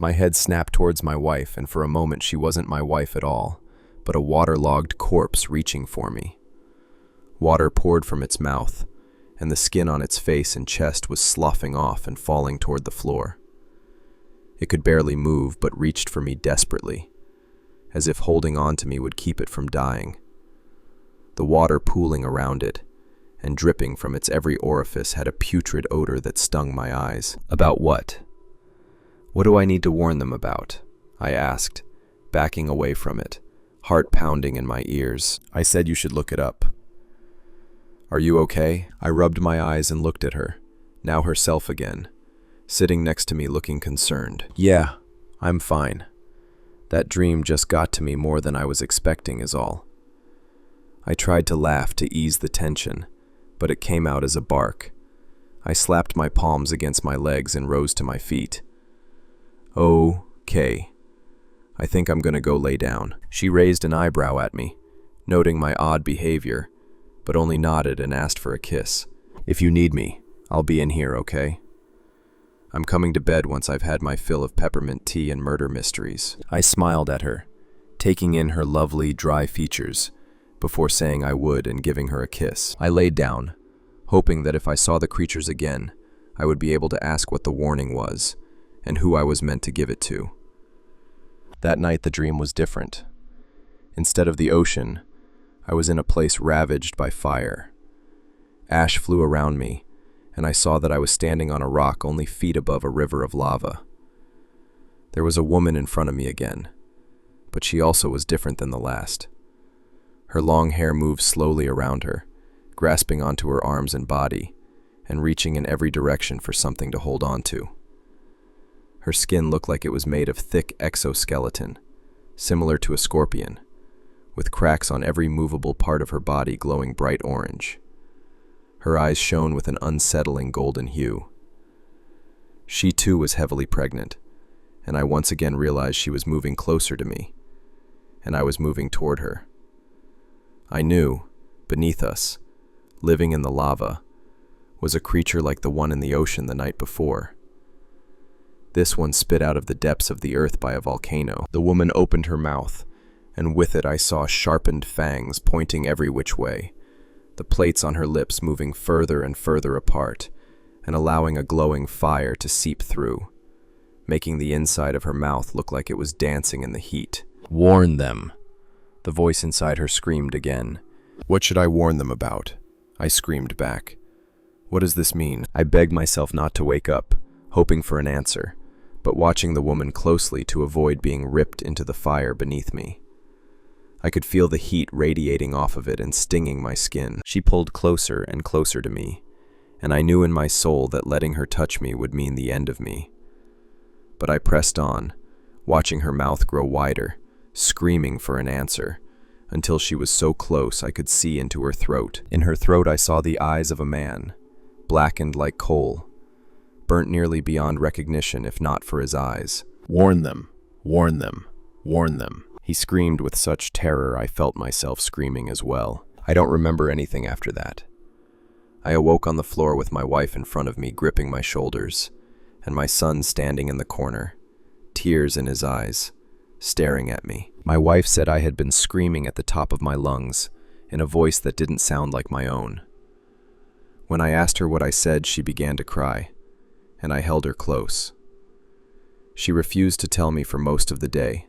My head snapped towards my wife, and for a moment she wasn't my wife at all, but a waterlogged corpse reaching for me. Water poured from its mouth, and the skin on its face and chest was sloughing off and falling toward the floor. It could barely move, but reached for me desperately, as if holding on to me would keep it from dying. The water pooling around it and dripping from its every orifice had a putrid odor that stung my eyes. About what? What do I need to warn them about? I asked, backing away from it, heart pounding in my ears. I said you should look it up. Are you okay? I rubbed my eyes and looked at her, now herself again, sitting next to me looking concerned. Yeah, I'm fine. That dream just got to me more than I was expecting is all. I tried to laugh to ease the tension, but it came out as a bark. I slapped my palms against my legs and rose to my feet. Okay. I think I'm gonna go lay down. She raised an eyebrow at me, noting my odd behavior, but only nodded and asked for a kiss. If you need me, I'll be in here, okay? I'm coming to bed once I've had my fill of peppermint tea and murder mysteries. I smiled at her, taking in her lovely, dry features, before saying I would and giving her a kiss. I laid down, hoping that if I saw the creatures again, I would be able to ask what the warning was, and who I was meant to give it to. That night the dream was different. Instead of the ocean, I was in a place ravaged by fire. Ash flew around me, and I saw that I was standing on a rock only feet above a river of lava. There was a woman in front of me again, but she also was different than the last. Her long hair moved slowly around her, grasping onto her arms and body, and reaching in every direction for something to hold on to. Her skin looked like it was made of thick exoskeleton, similar to a scorpion, with cracks on every movable part of her body glowing bright orange. Her eyes shone with an unsettling golden hue. She too was heavily pregnant, and I once again realized she was moving closer to me, and I was moving toward her. I knew, beneath us, living in the lava, was a creature like the one in the ocean the night before. This one spit out of the depths of the earth by a volcano. The woman opened her mouth, and with it I saw sharpened fangs pointing every which way, the plates on her lips moving further and further apart, and allowing a glowing fire to seep through, making the inside of her mouth look like it was dancing in the heat. Warn them, the voice inside her screamed again. What should I warn them about? I screamed back. What does this mean? I begged myself not to wake up, hoping for an answer, but watching the woman closely to avoid being ripped into the fire beneath me. I could feel the heat radiating off of it and stinging my skin. She pulled closer and closer to me, and I knew in my soul that letting her touch me would mean the end of me. But I pressed on, watching her mouth grow wider, screaming for an answer, until she was so close I could see into her throat. In her throat I saw the eyes of a man, blackened like coal, burnt nearly beyond recognition if not for his eyes. Warn them, warn them, warn them. He screamed with such terror I felt myself screaming as well. I don't remember anything after that. I awoke on the floor with my wife in front of me gripping my shoulders, and my son standing in the corner, tears in his eyes, staring at me. My wife said I had been screaming at the top of my lungs, in a voice that didn't sound like my own. When I asked her what I said, she began to cry, and I held her close. She refused to tell me for most of the day.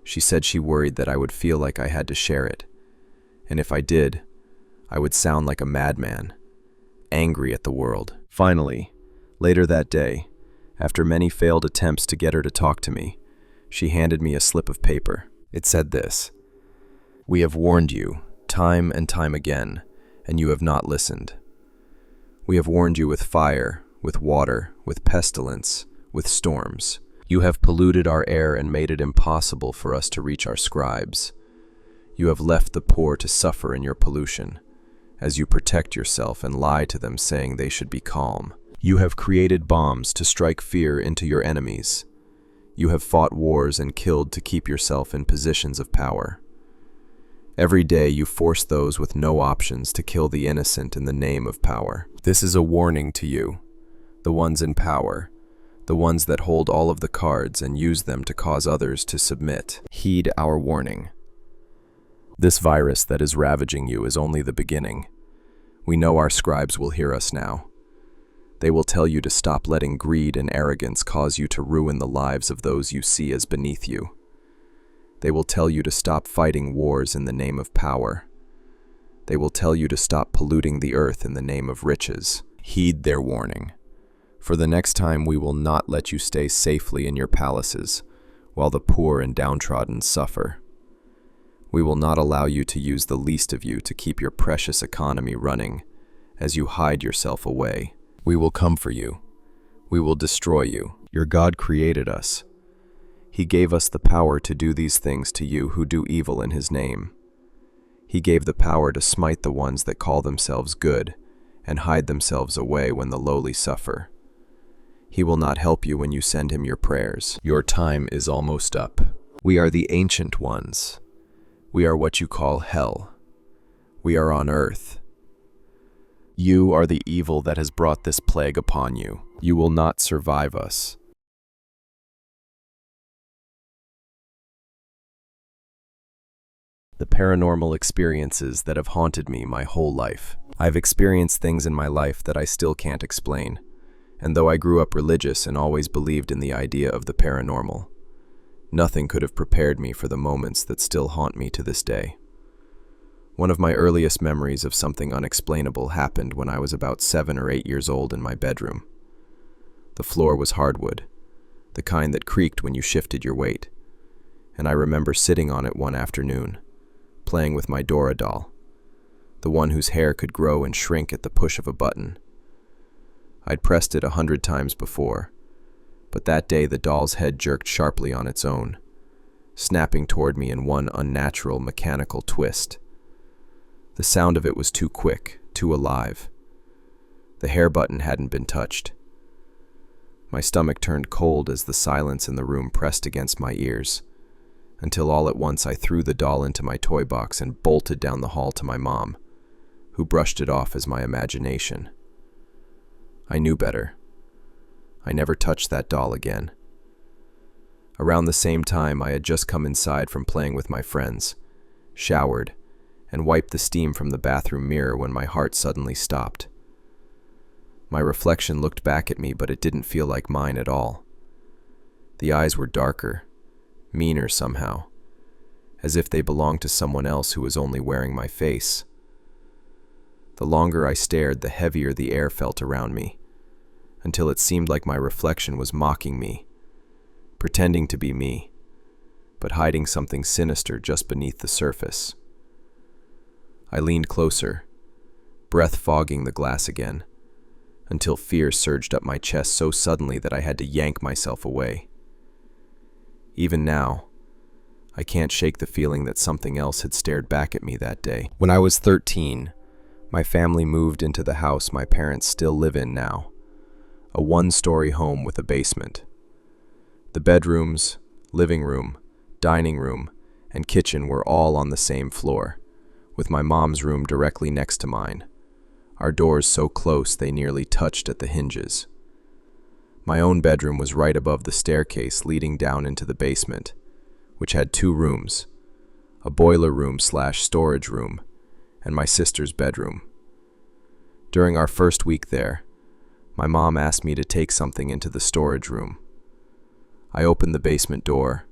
She said she worried that I would feel like I had to share it, and if I did, I would sound like a madman, angry at the world. Finally, later that day, after many failed attempts to get her to talk to me, she handed me a slip of paper. It said this: "We have warned you, time and time again, and you have not listened. We have warned you with fire, with water, with pestilence, with storms. You have polluted our air and made it impossible for us to reach our scribes. You have left the poor to suffer in your pollution, as you protect yourself and lie to them saying they should be calm. You have created bombs to strike fear into your enemies. You have fought wars and killed to keep yourself in positions of power. Every day you force those with no options to kill the innocent in the name of power. This is a warning to you, the ones in power, the ones that hold all of the cards and use them to cause others to submit. Heed our warning. This virus that is ravaging you is only the beginning. We know our scribes will hear us now. They will tell you to stop letting greed and arrogance cause you to ruin the lives of those you see as beneath you. They will tell you to stop fighting wars in the name of power. They will tell you to stop polluting the earth in the name of riches. Heed their warning. For the next time we will not let you stay safely in your palaces, while the poor and downtrodden suffer. We will not allow you to use the least of you to keep your precious economy running, as you hide yourself away. We will come for you. We will destroy you. Your God created us. He gave us the power to do these things to you who do evil in His name. He gave the power to smite the ones that call themselves good and hide themselves away when the lowly suffer. He will not help you when you send Him your prayers. Your time is almost up. We are the ancient ones. We are what you call hell. We are on earth. You are the evil that has brought this plague upon you. You will not survive us. The paranormal experiences that have haunted me my whole life. I've experienced things in my life that I still can't explain. And though I grew up religious and always believed in the idea of the paranormal, nothing could have prepared me for the moments that still haunt me to this day. One of my earliest memories of something unexplainable happened when I was about 7 or 8 years old in my bedroom. The floor was hardwood, the kind that creaked when you shifted your weight, and I remember sitting on it one afternoon, playing with my Dora doll, the one whose hair could grow and shrink at the push of a button. I'd pressed it 100 times before, but that day the doll's head jerked sharply on its own, snapping toward me in one unnatural mechanical twist. The sound of it was too quick, too alive. The hair button hadn't been touched. My stomach turned cold as the silence in the room pressed against my ears, until all at once I threw the doll into my toy box and bolted down the hall to my mom, who brushed it off as my imagination. I knew better. I never touched that doll again. Around the same time, I had just come inside from playing with my friends, showered, and wiped the steam from the bathroom mirror when my heart suddenly stopped. My reflection looked back at me, but it didn't feel like mine at all. The eyes were darker, meaner somehow, as if they belonged to someone else who was only wearing my face. The longer I stared, the heavier the air felt around me, until it seemed like my reflection was mocking me, pretending to be me, but hiding something sinister just beneath the surface. I leaned closer, breath fogging the glass again, until fear surged up my chest so suddenly that I had to yank myself away. Even now, I can't shake the feeling that something else had stared back at me that day. When I was 13, my family moved into the house my parents still live in now, a one-story home with a basement. The bedrooms, living room, dining room, and kitchen were all on the same floor, with my mom's room directly next to mine, our doors so close they nearly touched at the hinges. My own bedroom was right above the staircase leading down into the basement, which had 2 rooms, a boiler room/storage room, and my sister's bedroom. During our first week there, my mom asked me to take something into the storage room. I opened the basement door,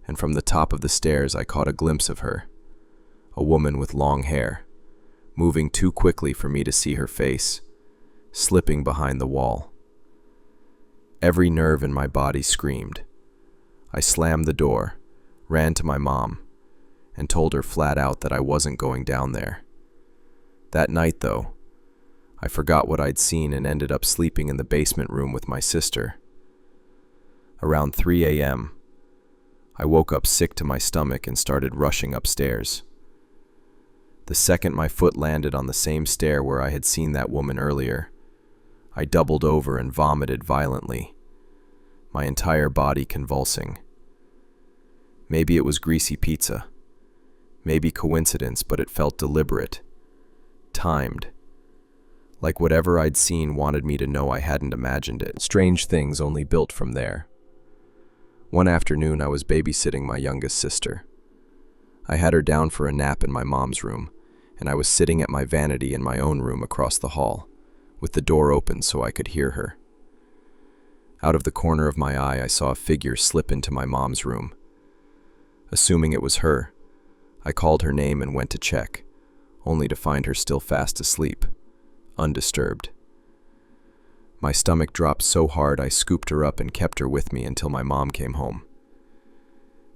and from the top of the stairs I caught a glimpse of her, a woman with long hair, moving too quickly for me to see her face, slipping behind the wall. Every nerve in my body screamed. I slammed the door, ran to my mom, and told her flat out that I wasn't going down there. That night, though, I forgot what I'd seen and ended up sleeping in the basement room with my sister. Around 3 a.m., I woke up sick to my stomach and started rushing upstairs. The second my foot landed on the same stair where I had seen that woman earlier, I doubled over and vomited violently, my entire body convulsing. Maybe it was greasy pizza. Maybe coincidence, but it felt deliberate, timed. Like whatever I'd seen wanted me to know I hadn't imagined it. Strange things only built from there. One afternoon, I was babysitting my youngest sister. I had her down for a nap in my mom's room, and I was sitting at my vanity in my own room across the hall, with the door open so I could hear her. Out of the corner of my eye, I saw a figure slip into my mom's room. Assuming it was her, I called her name and went to check, only to find her still fast asleep, undisturbed. My stomach dropped so hard I scooped her up and kept her with me until my mom came home.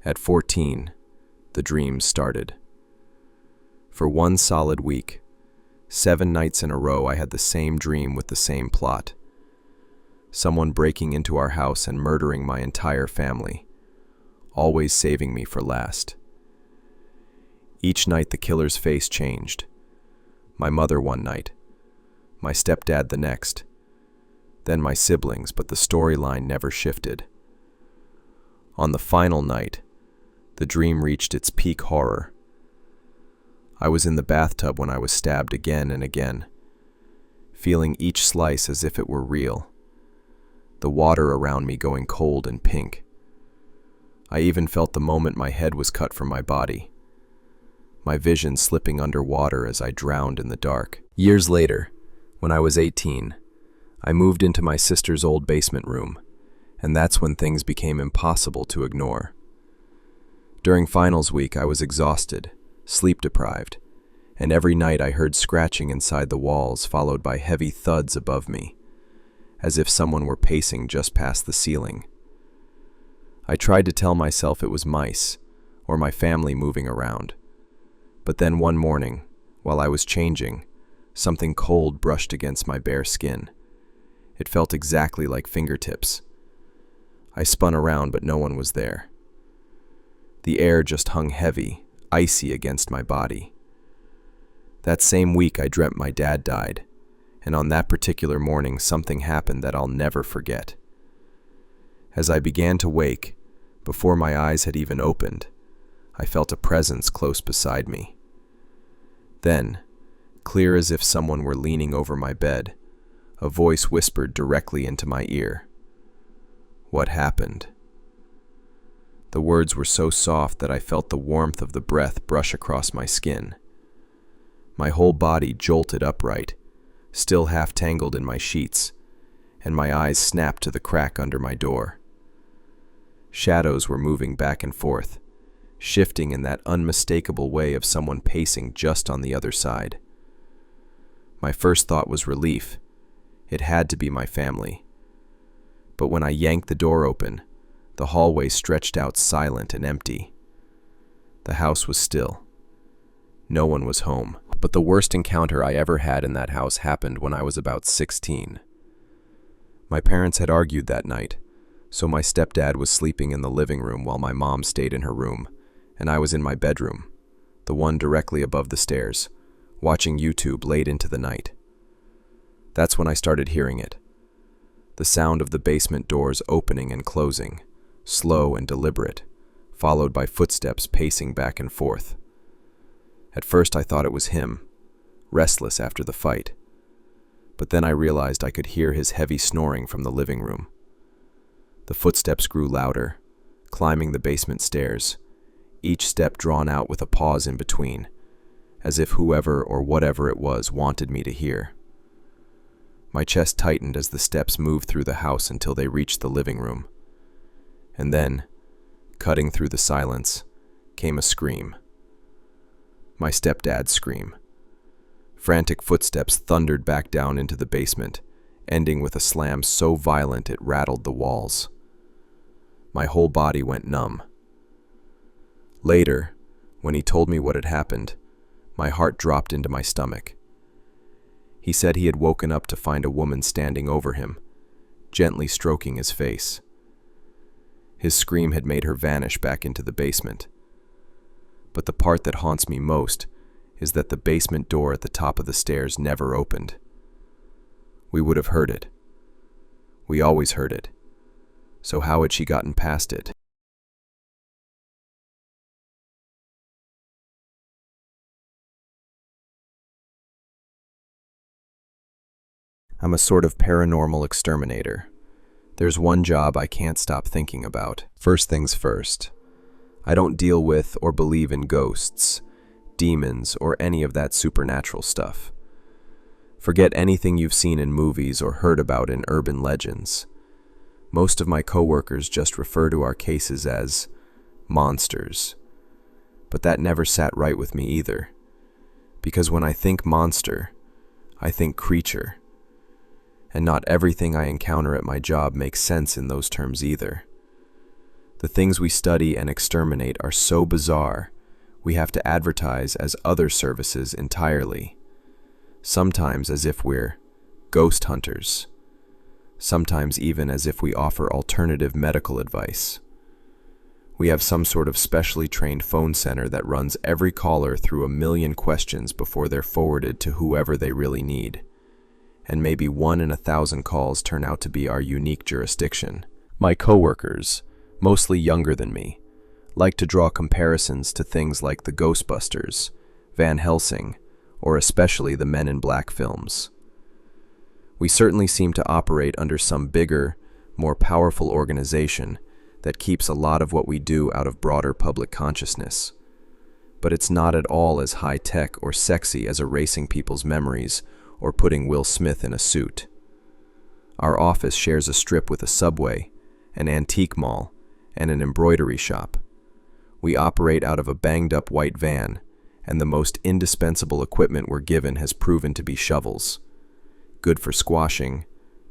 At 14, the dreams started. For one solid week, 7 nights in a row, I had the same dream with the same plot. Someone breaking into our house and murdering my entire family, always saving me for last. Each night the killer's face changed. My mother one night, my stepdad the next, then my siblings, but the storyline never shifted. On the final night, the dream reached its peak horror. I was in the bathtub when I was stabbed again and again, feeling each slice as if it were real, the water around me going cold and pink. I even felt the moment my head was cut from my body, my vision slipping underwater as I drowned in the dark. Years later, when I was 18, I moved into my sister's old basement room, and that's when things became impossible to ignore. During finals week, I was exhausted, sleep-deprived, and every night I heard scratching inside the walls followed by heavy thuds above me, as if someone were pacing just past the ceiling. I tried to tell myself it was mice, or my family moving around. But then one morning, while I was changing, something cold brushed against my bare skin. It felt exactly like fingertips. I spun around, but no one was there. The air just hung heavy, icy against my body. That same week I dreamt my dad died, and on that particular morning something happened that I'll never forget. As I began to wake, before my eyes had even opened, I felt a presence close beside me. Then, clear as if someone were leaning over my bed, a voice whispered directly into my ear. "What happened?" The words were so soft that I felt the warmth of the breath brush across my skin. My whole body jolted upright, still half tangled in my sheets, and my eyes snapped to the crack under my door. Shadows were moving back and forth, shifting in that unmistakable way of someone pacing just on the other side. My first thought was relief. It had to be my family. But when I yanked the door open, the hallway stretched out silent and empty. The house was still. No one was home. But the worst encounter I ever had in that house happened when I was about 16. My parents had argued that night, so my stepdad was sleeping in the living room while my mom stayed in her room, and I was in my bedroom, the one directly above the stairs, watching YouTube late into the night. That's when I started hearing it. The sound of the basement doors opening and closing, slow and deliberate, followed by footsteps pacing back and forth. At first I thought it was him, restless after the fight. But then I realized I could hear his heavy snoring from the living room. The footsteps grew louder, climbing the basement stairs, each step drawn out with a pause in between, as if whoever or whatever it was wanted me to hear. My chest tightened as the steps moved through the house until they reached the living room. And then, cutting through the silence, came a scream. My stepdad's scream. Frantic footsteps thundered back down into the basement, ending with a slam so violent it rattled the walls. My whole body went numb. Later, when he told me what had happened, my heart dropped into my stomach. He said he had woken up to find a woman standing over him, gently stroking his face. His scream had made her vanish back into the basement. But the part that haunts me most is that the basement door at the top of the stairs never opened. We would have heard it. We always heard it. So how had she gotten past it? I'm a sort of paranormal exterminator. There's one job I can't stop thinking about. First things first. I don't deal with or believe in ghosts, demons, or any of that supernatural stuff. Forget anything you've seen in movies or heard about in urban legends. Most of my coworkers just refer to our cases as monsters. But that never sat right with me either. Because when I think monster, I think creature. And not everything I encounter at my job makes sense in those terms either. The things we study and exterminate are so bizarre, we have to advertise as other services entirely. Sometimes as if we're ghost hunters. Sometimes even as if we offer alternative medical advice. We have some sort of specially trained phone center that runs every caller through a million questions before they're forwarded to whoever they really need. And maybe 1 in 1,000 calls turn out to be our unique jurisdiction. My coworkers, mostly younger than me, like to draw comparisons to things like the Ghostbusters, Van Helsing, or especially the Men in Black films. We certainly seem to operate under some bigger, more powerful organization that keeps a lot of what we do out of broader public consciousness. But it's not at all as high-tech or sexy as erasing people's memories or putting Will Smith in a suit. Our office shares a strip with a Subway, an antique mall, and an embroidery shop. We operate out of a banged-up white van, and the most indispensable equipment we're given has proven to be shovels. Good for squashing,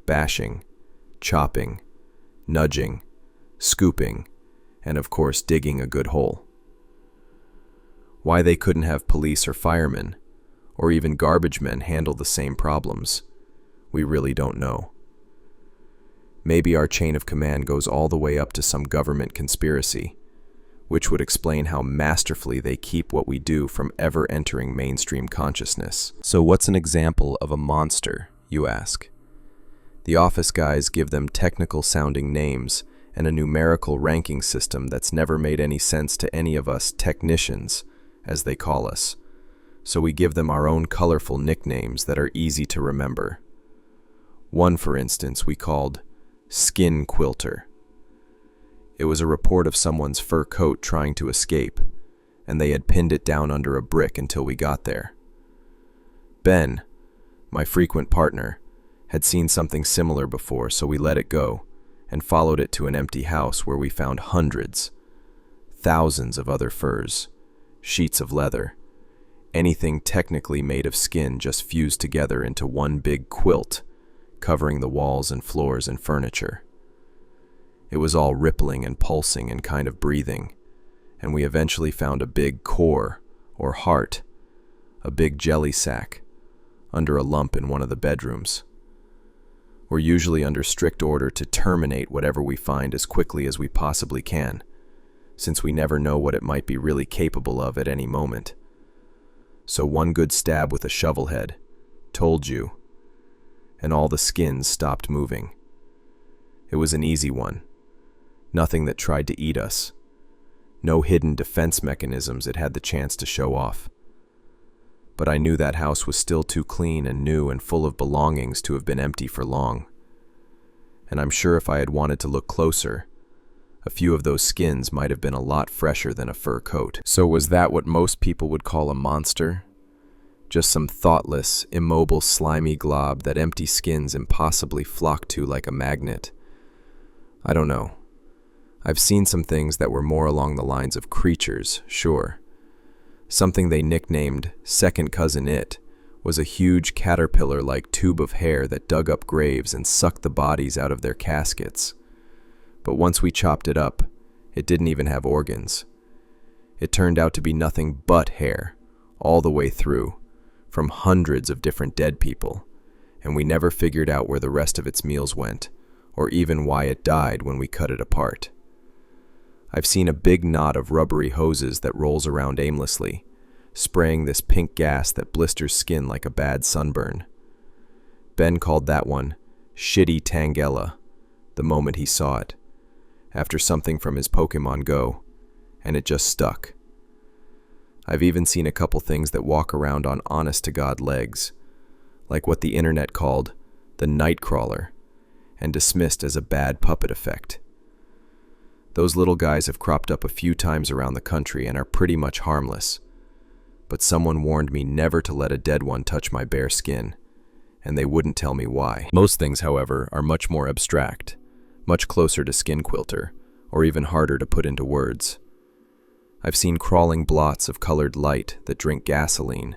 bashing, chopping, nudging, scooping, and of course digging a good hole. Why they couldn't have police or firemen, or even garbage men handle the same problems, we really don't know. Maybe our chain of command goes all the way up to some government conspiracy, which would explain how masterfully they keep what we do from ever entering mainstream consciousness. So what's an example of a monster, you ask? The office guys give them technical-sounding names and a numerical ranking system that's never made any sense to any of us technicians, as they call us. So we give them our own colorful nicknames that are easy to remember. One, for instance, we called Skin Quilter. It was a report of someone's fur coat trying to escape, and they had pinned it down under a brick until we got there. Ben, my frequent partner, had seen something similar before, so we let it go and followed it to an empty house where we found hundreds, thousands of other furs, sheets of leather, anything technically made of skin just fused together into one big quilt, covering the walls and floors and furniture. It was all rippling and pulsing and kind of breathing, and we eventually found a big core, or heart, a big jelly sack, under a lump in one of the bedrooms. We're usually under strict order to terminate whatever we find as quickly as we possibly can, since we never know what it might be really capable of at any moment. So one good stab with a shovel head, told you, and all the skins stopped moving. It was an easy one. Nothing that tried to eat us. No hidden defense mechanisms it had the chance to show off. But I knew that house was still too clean and new and full of belongings to have been empty for long. And I'm sure if I had wanted to look closer, a few of those skins might have been a lot fresher than a fur coat. So was that what most people would call a monster? Just some thoughtless, immobile, slimy glob that empty skins impossibly flock to like a magnet? I don't know. I've seen some things that were more along the lines of creatures, sure. Something they nicknamed Second Cousin It was a huge caterpillar-like tube of hair that dug up graves and sucked the bodies out of their caskets. But once we chopped it up, it didn't even have organs. It turned out to be nothing but hair, all the way through, from hundreds of different dead people, and we never figured out where the rest of its meals went, or even why it died when we cut it apart. I've seen a big knot of rubbery hoses that rolls around aimlessly, spraying this pink gas that blisters skin like a bad sunburn. Ben called that one Shitty Tangela the moment he saw it, after something from his Pokemon Go, and it just stuck. I've even seen a couple things that walk around on honest-to-God legs, like what the internet called the Nightcrawler, and dismissed as a bad puppet effect. Those little guys have cropped up a few times around the country and are pretty much harmless, but someone warned me never to let a dead one touch my bare skin, and they wouldn't tell me why. Most things, however, are much more abstract, much closer to skin quilter, or even harder to put into words. I've seen crawling blots of colored light that drink gasoline,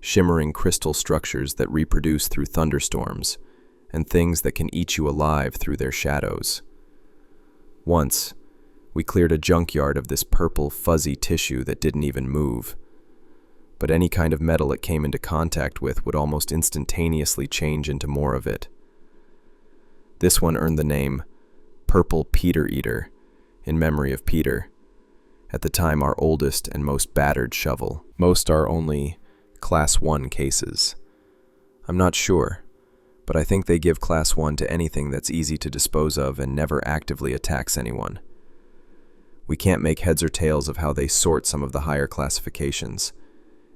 shimmering crystal structures that reproduce through thunderstorms, and things that can eat you alive through their shadows. Once, we cleared a junkyard of this purple, fuzzy tissue that didn't even move. But any kind of metal it came into contact with would almost instantaneously change into more of it. This one earned the name Purple Peter Eater, in memory of Peter, at the time our oldest and most battered shovel. Most are only Class 1 cases. I'm not sure, but I think they give Class 1 to anything that's easy to dispose of and never actively attacks anyone. We can't make heads or tails of how they sort some of the higher classifications.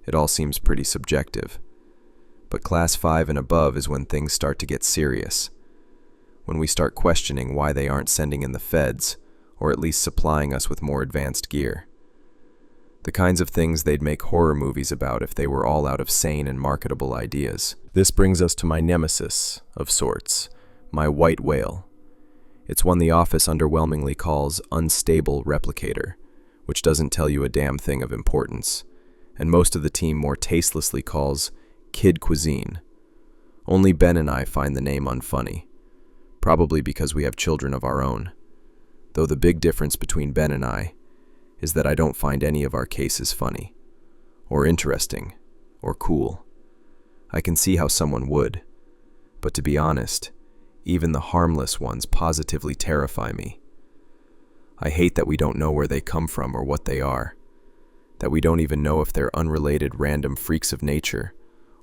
It all seems pretty subjective. But Class 5 and above is when things start to get serious, when we start questioning why they aren't sending in the feds, or at least supplying us with more advanced gear. The kinds of things they'd make horror movies about if they were all out of sane and marketable ideas. This brings us to my nemesis, of sorts, my white whale. It's one the office underwhelmingly calls unstable replicator, which doesn't tell you a damn thing of importance, and most of the team more tastelessly calls kid cuisine. Only Ben and I find the name unfunny, probably because we have children of our own. Though the big difference between Ben and I is that I don't find any of our cases funny, or interesting, or cool. I can see how someone would, but to be honest, even the harmless ones positively terrify me. I hate that we don't know where they come from or what they are, that we don't even know if they're unrelated random freaks of nature,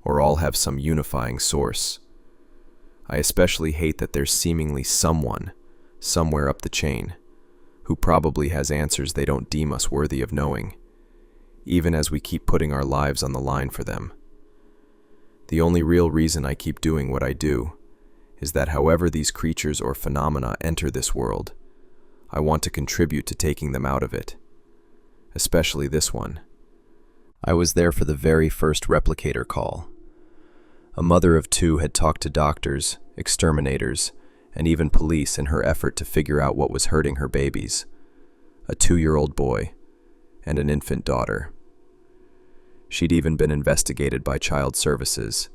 or all have some unifying source. I especially hate that there's seemingly someone, somewhere up the chain, who probably has answers they don't deem us worthy of knowing, even as we keep putting our lives on the line for them. The only real reason I keep doing what I do is that however these creatures or phenomena enter this world, I want to contribute to taking them out of it, especially this one. I was there for the very first replicator call. A mother of two had talked to doctors, exterminators, and even police in her effort to figure out what was hurting her babies, a 2-year-old boy and an infant daughter. She'd even been investigated by child services,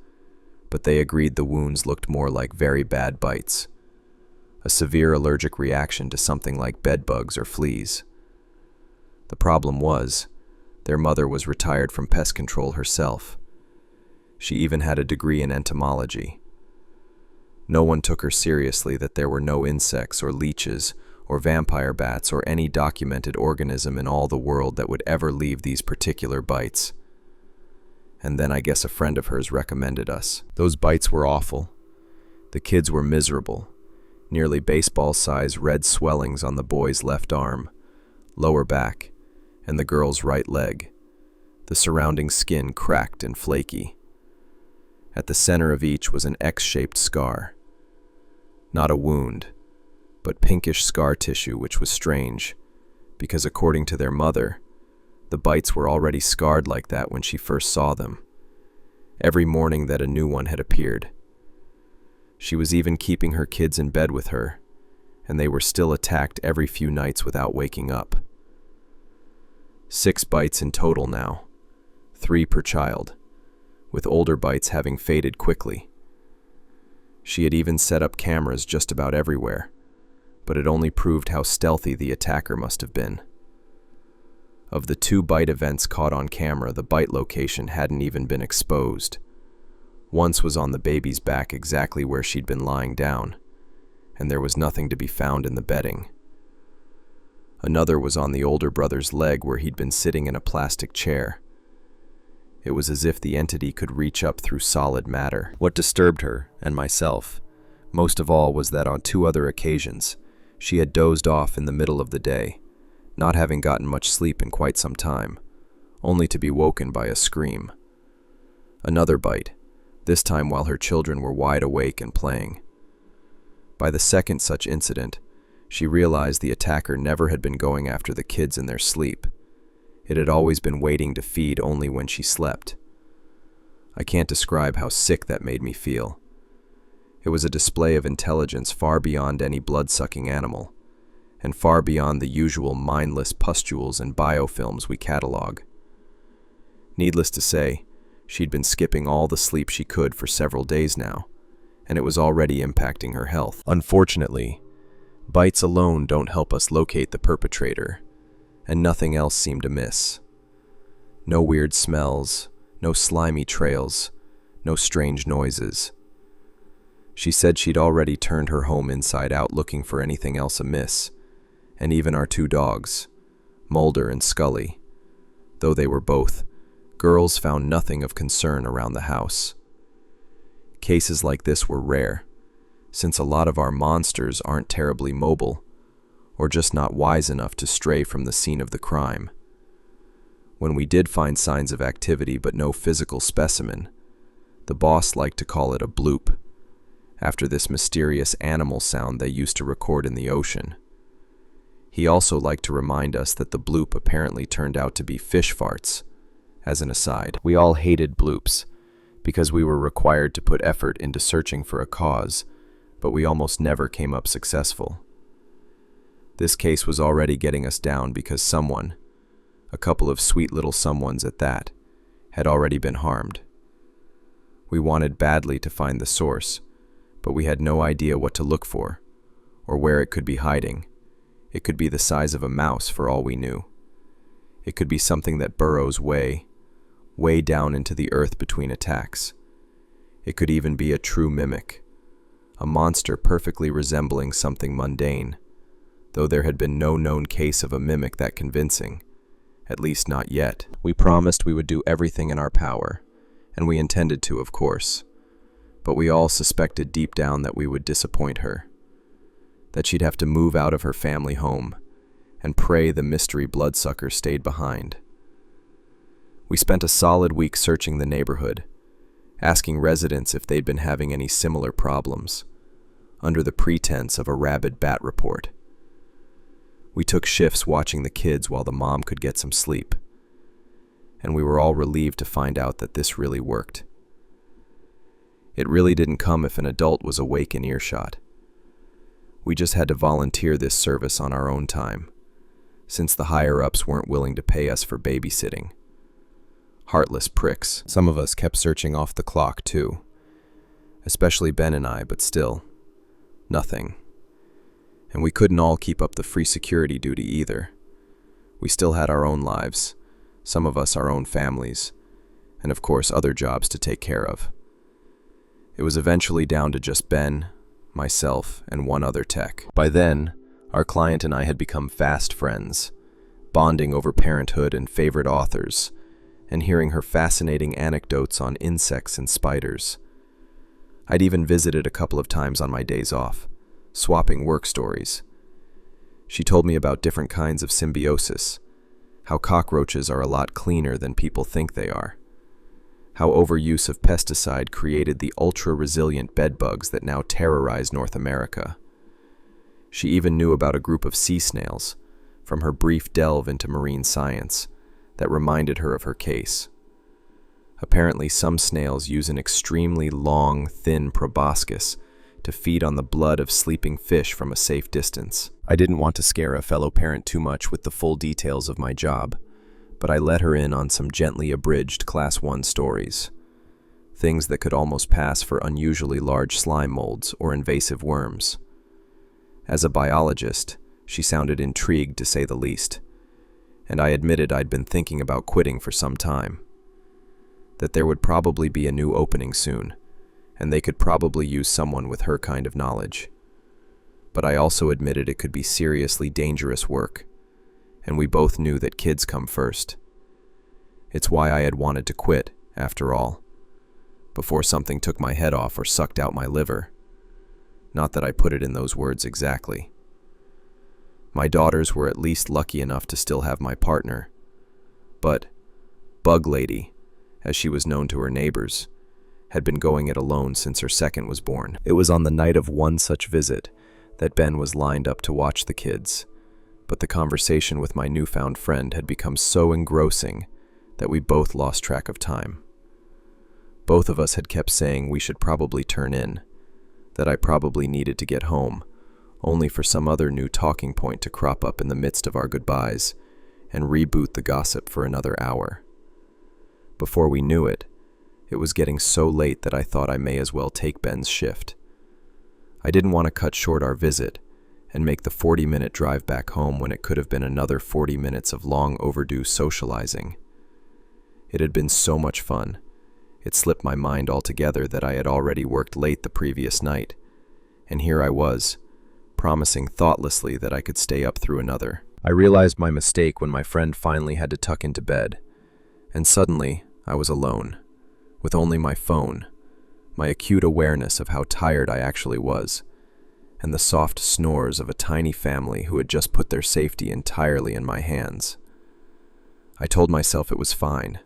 but they agreed the wounds looked more like very bad bites, a severe allergic reaction to something like bed bugs or fleas. The problem was, their mother was retired from pest control herself. She even had a degree in entomology. No one took her seriously that there were no insects or leeches or vampire bats or any documented organism in all the world that would ever leave these particular bites. And then I guess a friend of hers recommended us. Those bites were awful. The kids were miserable. Nearly baseball-sized red swellings on the boy's left arm, lower back, and the girl's right leg. The surrounding skin cracked and flaky. At the center of each was an X-shaped scar. Not a wound, but pinkish scar tissue, which was strange, because according to their mother, the bites were already scarred like that when she first saw them, every morning that a new one had appeared. She was even keeping her kids in bed with her, and they were still attacked every few nights without waking up. 6 bites in total now, 3 per child, with older bites having faded quickly. She had even set up cameras just about everywhere, but it only proved how stealthy the attacker must have been. Of the 2 bite events caught on camera, the bite location hadn't even been exposed. Once was on the baby's back exactly where she'd been lying down, and there was nothing to be found in the bedding. Another was on the older brother's leg where he'd been sitting in a plastic chair. It was as if the entity could reach up through solid matter. What disturbed her, and myself, most of all was that on 2 other occasions, she had dozed off in the middle of the day, not having gotten much sleep in quite some time, only to be woken by a scream. Another bite, this time while her children were wide awake and playing. By the second such incident, she realized the attacker never had been going after the kids in their sleep. It had always been waiting to feed only when she slept. I can't describe how sick that made me feel. It was a display of intelligence far beyond any blood-sucking animal, and far beyond the usual mindless pustules and biofilms we catalog. Needless to say, she'd been skipping all the sleep she could for several days now, and it was already impacting her health. Unfortunately, bites alone don't help us locate the perpetrator, and nothing else seemed amiss. No weird smells, no slimy trails, no strange noises. She said she'd already turned her home inside out looking for anything else amiss, and even our two dogs, Mulder and Scully, though they were both girls, found nothing of concern around the house. Cases like this were rare, since a lot of our monsters aren't terribly mobile, or just not wise enough to stray from the scene of the crime. When we did find signs of activity but no physical specimen, the boss liked to call it a bloop, after this mysterious animal sound they used to record in the ocean. He also liked to remind us that the bloop apparently turned out to be fish farts. As an aside, we all hated bloops, because we were required to put effort into searching for a cause, but we almost never came up successful. This case was already getting us down because someone, a couple of sweet little someones at that, had already been harmed. We wanted badly to find the source, but we had no idea what to look for, or where it could be hiding. It could be the size of a mouse for all we knew. It could be something that burrows way down into the earth between attacks. It could even be a true mimic, a monster perfectly resembling something mundane, though there had been no known case of a mimic that convincing, at least not yet. We promised we would do everything in our power, and we intended to, of course, but we all suspected deep down that we would disappoint her, that she'd have to move out of her family home and pray the mystery bloodsucker stayed behind. We spent a solid week searching the neighborhood, asking residents if they'd been having any similar problems, under the pretense of a rabid bat report. We took shifts watching the kids while the mom could get some sleep, and we were all relieved to find out that this really worked. It really didn't come if an adult was awake in earshot. We just had to volunteer this service on our own time, since the higher-ups weren't willing to pay us for babysitting. Heartless pricks. Some of us kept searching off the clock, too. Especially Ben and I, but still, nothing. And we couldn't all keep up the free security duty either. We still had our own lives, some of us our own families, and of course other jobs to take care of. It was eventually down to just Ben, myself, and one other tech. By then, our client and I had become fast friends, bonding over parenthood and favorite authors, and hearing her fascinating anecdotes on insects and spiders. I'd even visited a couple of times on my days off, swapping work stories. She told me about different kinds of symbiosis, how cockroaches are a lot cleaner than people think they are, how overuse of pesticide created the ultra-resilient bedbugs that now terrorize North America. She even knew about a group of sea snails, from her brief delve into marine science, that reminded her of her case. Apparently, some snails use an extremely long, thin proboscis to feed on the blood of sleeping fish from a safe distance. I didn't want to scare a fellow parent too much with the full details of my job, but I let her in on some gently abridged Class 1 stories. Things that could almost pass for unusually large slime molds or invasive worms. As a biologist, she sounded intrigued to say the least, and I admitted I'd been thinking about quitting for some time. That there would probably be a new opening soon, and they could probably use someone with her kind of knowledge. But I also admitted it could be seriously dangerous work, and we both knew that kids come first. It's why I had wanted to quit, after all, before something took my head off or sucked out my liver. Not that I put it in those words exactly. My daughters were at least lucky enough to still have my partner, but Bug Lady, as she was known to her neighbors, had been going it alone since her second was born. It was on the night of one such visit that Ben was lined up to watch the kids, but the conversation with my newfound friend had become so engrossing that we both lost track of time. Both of us had kept saying we should probably turn in, that I probably needed to get home, only for some other new talking point to crop up in the midst of our goodbyes and reboot the gossip for another hour. Before we knew it, it was getting so late that I thought I may as well take Ben's shift. I didn't want to cut short our visit and make the 40-minute drive back home when it could have been another 40 minutes of long overdue socializing. It had been so much fun. It slipped my mind altogether that I had already worked late the previous night, and here I was, promising thoughtlessly that I could stay up through another. I realized my mistake when my friend finally had to tuck into bed, and suddenly I was alone, with only my phone, my acute awareness of how tired I actually was, and the soft snores of a tiny family who had just put their safety entirely in my hands. I told myself it was fine,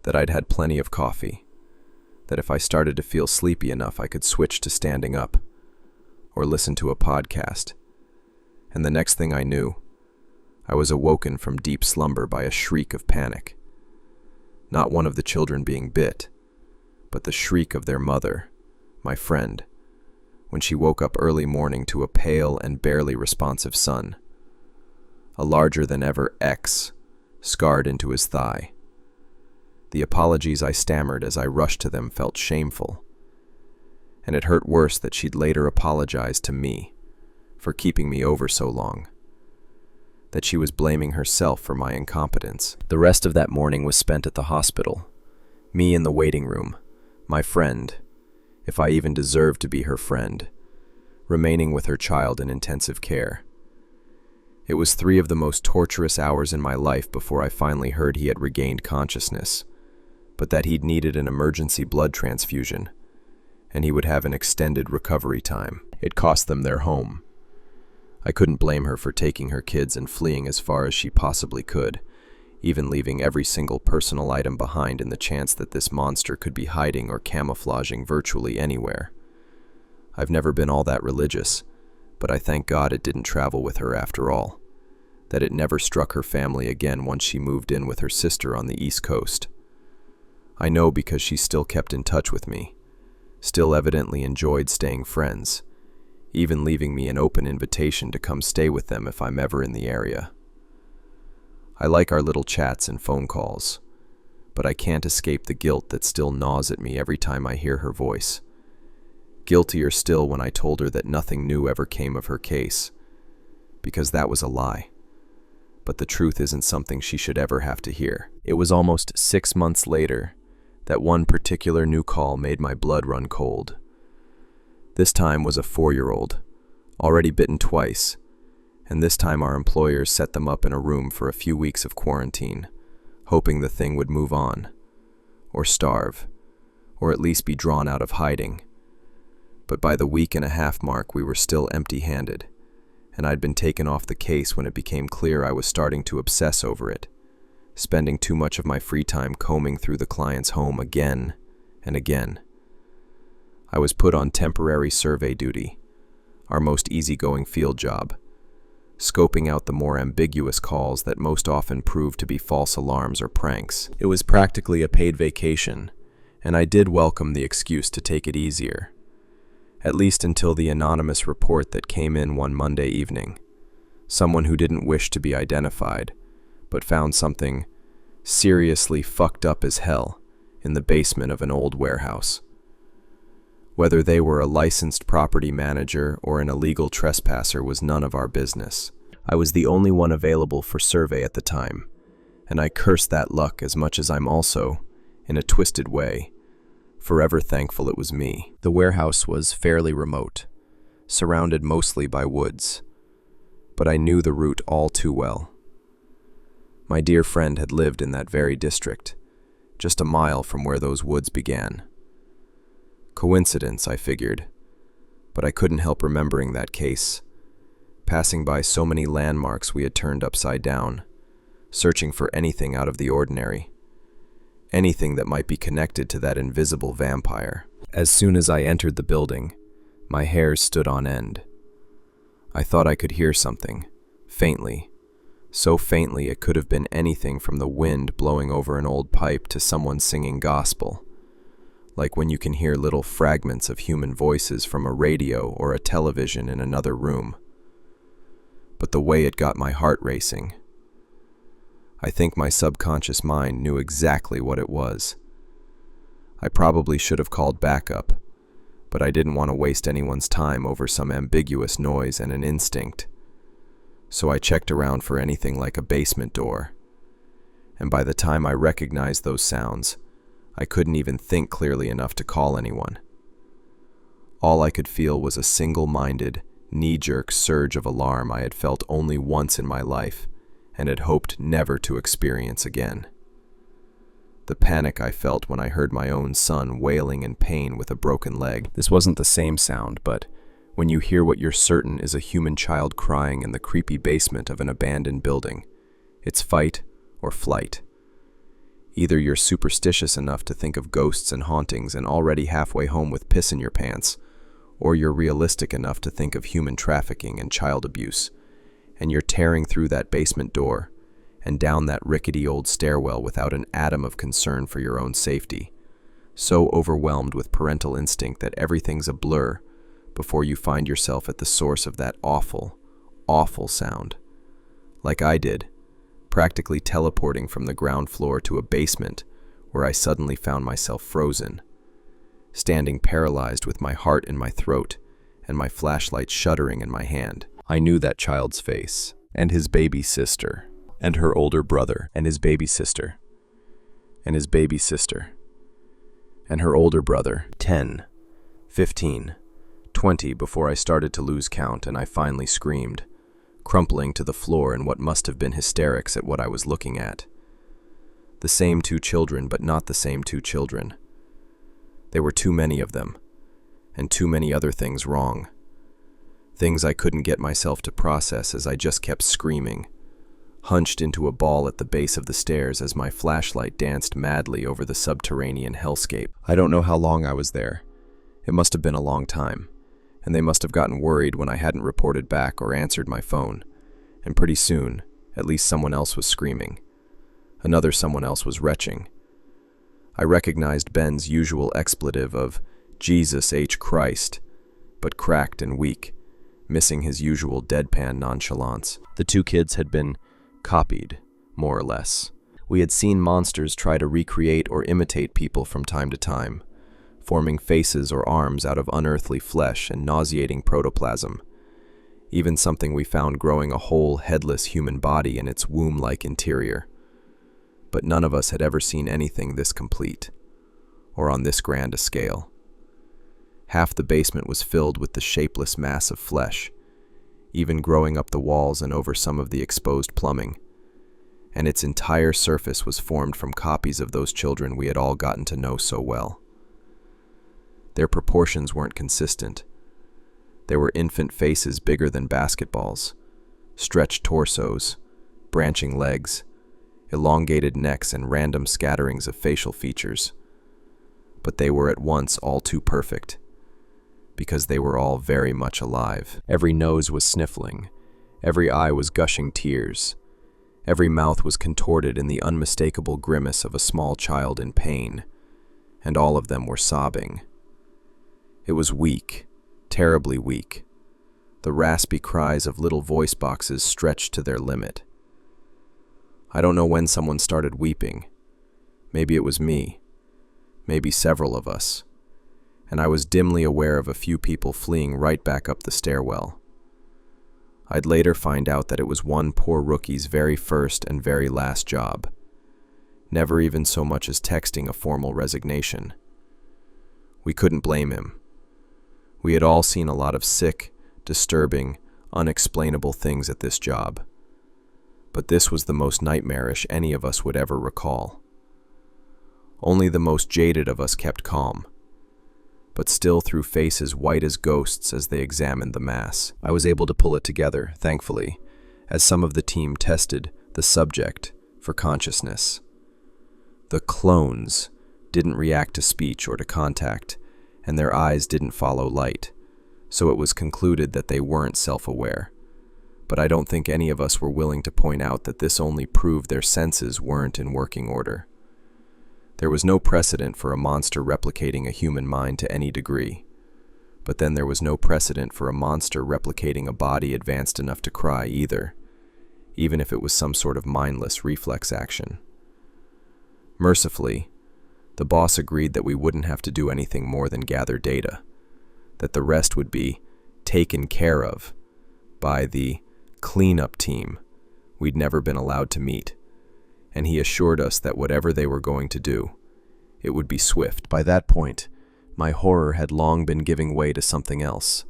that I'd had plenty of coffee, that if I started to feel sleepy enough I could switch to standing up, or listen to a podcast, and the next thing I knew, I was awoken from deep slumber by a shriek of panic. Not one of the children being bit, but the shriek of their mother, my friend, when she woke up early morning to a pale and barely responsive son. A larger-than-ever X scarred into his thigh. The apologies I stammered as I rushed to them felt shameful, and it hurt worse that she'd later apologized to me for keeping me over so long, that she was blaming herself for my incompetence. The rest of that morning was spent at the hospital, me in the waiting room, my friend, if I even deserved to be her friend, remaining with her child in intensive care. It was 3 of the most torturous hours in my life before I finally heard he had regained consciousness, but that he'd needed an emergency blood transfusion, and he would have an extended recovery time. It cost them their home. I couldn't blame her for taking her kids and fleeing as far as she possibly could, even leaving every single personal item behind in the chance that this monster could be hiding or camouflaging virtually anywhere. I've never been all that religious, but I thank God it didn't travel with her after all, that it never struck her family again once she moved in with her sister on the East Coast. I know because she still kept in touch with me, still evidently enjoyed staying friends, even leaving me an open invitation to come stay with them if I'm ever in the area. I like our little chats and phone calls, but I can't escape the guilt that still gnaws at me every time I hear her voice. Guiltier still when I told her that nothing new ever came of her case, because that was a lie. But the truth isn't something she should ever have to hear. It was almost 6 months later that one particular new call made my blood run cold. This time was a 4-year-old, already bitten twice, and this time our employers set them up in a room for a few weeks of quarantine, hoping the thing would move on, or starve, or at least be drawn out of hiding. But by the 1.5-week mark we were still empty-handed, and I'd been taken off the case when it became clear I was starting to obsess over it, spending too much of my free time combing through the client's home again and again. I was put on temporary survey duty, our most easygoing field job, scoping out the more ambiguous calls that most often proved to be false alarms or pranks. It was practically a paid vacation, and I did welcome the excuse to take it easier, at least until the anonymous report that came in one Monday evening. Someone who didn't wish to be identified, but found something seriously fucked up as hell in the basement of an old warehouse. Whether they were a licensed property manager or an illegal trespasser was none of our business. I was the only one available for survey at the time, and I cursed that luck as much as I'm also, in a twisted way, forever thankful it was me. The warehouse was fairly remote, surrounded mostly by woods, but I knew the route all too well. My dear friend had lived in that very district, just a mile from where those woods began. Coincidence, I figured, but I couldn't help remembering that case, passing by so many landmarks we had turned upside down, searching for anything out of the ordinary, anything that might be connected to that invisible vampire. As soon as I entered the building, my hairs stood on end. I thought I could hear something, faintly. So faintly it could have been anything from the wind blowing over an old pipe to someone singing gospel, like when you can hear little fragments of human voices from a radio or a television in another room. But the way it got my heart racing. I think my subconscious mind knew exactly what it was. I probably should have called backup, but I didn't want to waste anyone's time over some ambiguous noise and an instinct. So I checked around for anything like a basement door. And by the time I recognized those sounds, I couldn't even think clearly enough to call anyone. All I could feel was a single-minded, knee-jerk surge of alarm I had felt only once in my life and had hoped never to experience again. The panic I felt when I heard my own son wailing in pain with a broken leg. This wasn't the same sound, but when you hear what you're certain is a human child crying in the creepy basement of an abandoned building, it's fight or flight. Either you're superstitious enough to think of ghosts and hauntings and already halfway home with piss in your pants, or you're realistic enough to think of human trafficking and child abuse, and you're tearing through that basement door and down that rickety old stairwell without an atom of concern for your own safety, so overwhelmed with parental instinct that everything's a blur before you find yourself at the source of that awful, awful sound. Like I did, practically teleporting from the ground floor to a basement where I suddenly found myself frozen, standing paralyzed with my heart in my throat and my flashlight shuddering in my hand. I knew that child's face, and his baby sister, and her older brother, and his baby sister, and his baby sister, and her older brother. 10, 15, 20 before I started to lose count and I finally screamed, crumpling to the floor in what must have been hysterics at what I was looking at. The same two children, but not the same two children. There were too many of them, and too many other things wrong. Things I couldn't get myself to process as I just kept screaming, hunched into a ball at the base of the stairs as my flashlight danced madly over the subterranean hellscape. I don't know how long I was there. It must have been a long time, and they must have gotten worried when I hadn't reported back or answered my phone, and pretty soon, at least someone else was screaming. Another someone else was retching. I recognized Ben's usual expletive of Jesus H. Christ, but cracked and weak, missing his usual deadpan nonchalance. The two kids had been copied, more or less. We had seen monsters try to recreate or imitate people from time to time, forming faces or arms out of unearthly flesh and nauseating protoplasm, even something we found growing a whole, headless human body in its womb-like interior. But none of us had ever seen anything this complete, or on this grand a scale. Half the basement was filled with the shapeless mass of flesh, even growing up the walls and over some of the exposed plumbing, and its entire surface was formed from copies of those children we had all gotten to know so well. Their proportions weren't consistent. There were infant faces bigger than basketballs, stretched torsos, branching legs, elongated necks, and random scatterings of facial features. But they were at once all too perfect, because they were all very much alive. Every nose was sniffling, every eye was gushing tears, every mouth was contorted in the unmistakable grimace of a small child in pain, and all of them were sobbing. It was weak, terribly weak. The raspy cries of little voice boxes stretched to their limit. I don't know when someone started weeping. Maybe it was me, maybe several of us, and I was dimly aware of a few people fleeing right back up the stairwell. I'd later find out that it was one poor rookie's very first and very last job, never even so much as texting a formal resignation. We couldn't blame him. We had all seen a lot of sick, disturbing, unexplainable things at this job, but this was the most nightmarish any of us would ever recall. Only the most jaded of us kept calm, but still threw faces white as ghosts as they examined the mass. I was able to pull it together, thankfully, as some of the team tested the subject for consciousness. The clones didn't react to speech or to contact, and their eyes didn't follow light, so it was concluded that they weren't self-aware. but I don't think any of us were willing to point out that this only proved their senses weren't in working order. There was no precedent for a monster replicating a human mind to any degree, but then there was no precedent for a monster replicating a body advanced enough to cry either, even if it was some sort of mindless reflex action. Mercifully, the boss agreed that we wouldn't have to do anything more than gather data, that the rest would be taken care of by the cleanup team we'd never been allowed to meet, and he assured us that whatever they were going to do, it would be swift. By that point, my horror had long been giving way to something else,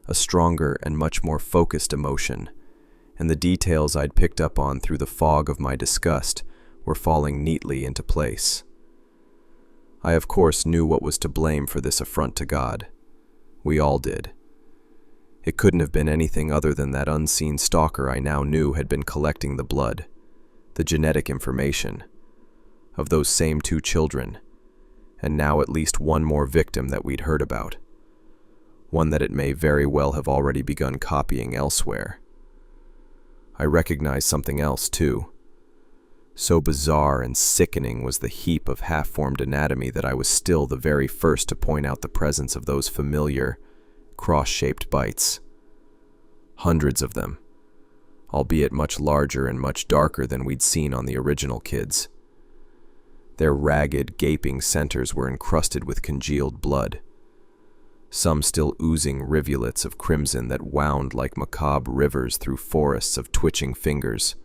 a stronger and much more focused emotion, and the details I'd picked up on through the fog of my disgust were falling neatly into place. I of course knew what was to blame for this affront to God. We all did. It couldn't have been anything other than that unseen stalker I now knew had been collecting the blood, the genetic information, of those same two children, and now at least one more victim that we'd heard about, one that it may very well have already begun copying elsewhere. I recognized something else, too. So bizarre and sickening was the heap of half-formed anatomy that I was still the very first to point out the presence of those familiar, cross-shaped bites. Hundreds of them, albeit much larger and much darker than we'd seen on the original kids. Their ragged, gaping centers were encrusted with congealed blood, some still oozing rivulets of crimson that wound like macabre rivers through forests of twitching fingers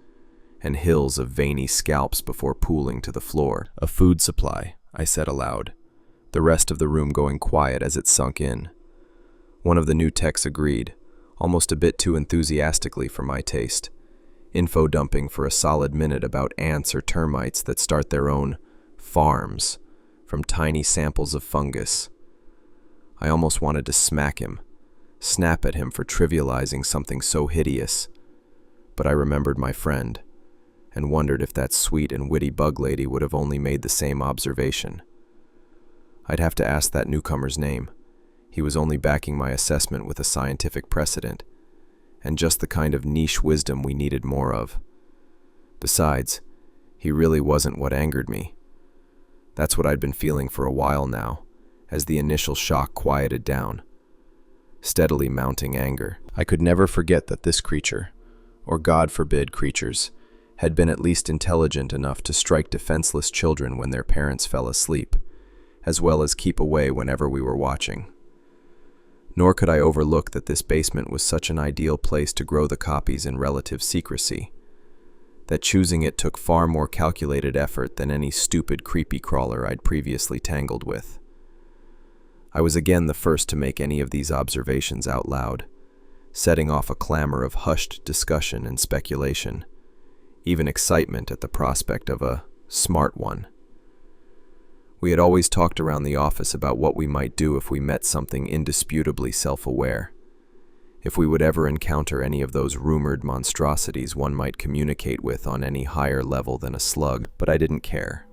and hills of veiny scalps before pooling to the floor. "A food supply," I said aloud, the rest of the room going quiet as it sunk in. One of the new techs agreed, almost a bit too enthusiastically for my taste, info dumping for a solid minute about ants or termites that start their own farms from tiny samples of fungus. I almost wanted to smack him, snap at him for trivializing something so hideous, but I remembered my friend and wondered if that sweet and witty bug lady would have only made the same observation. I'd have to ask that newcomer's name. He was only backing my assessment with a scientific precedent, and just the kind of niche wisdom we needed more of. Besides, he really wasn't what angered me. That's what I'd been feeling for a while now, as the initial shock quieted down. Steadily mounting anger. I could never forget that this creature, or God forbid creatures, had been at least intelligent enough to strike defenseless children when their parents fell asleep, as well as keep away whenever we were watching. Nor could I overlook that this basement was such an ideal place to grow the copies in relative secrecy, that choosing it took far more calculated effort than any stupid creepy crawler I'd previously tangled with. I was again the first to make any of these observations out loud, setting off a clamor of hushed discussion and speculation, even excitement at the prospect of a smart one. We had always talked around the office about what we might do if we met something indisputably self-aware, if we would ever encounter any of those rumored monstrosities one might communicate with on any higher level than a slug, but I didn't care.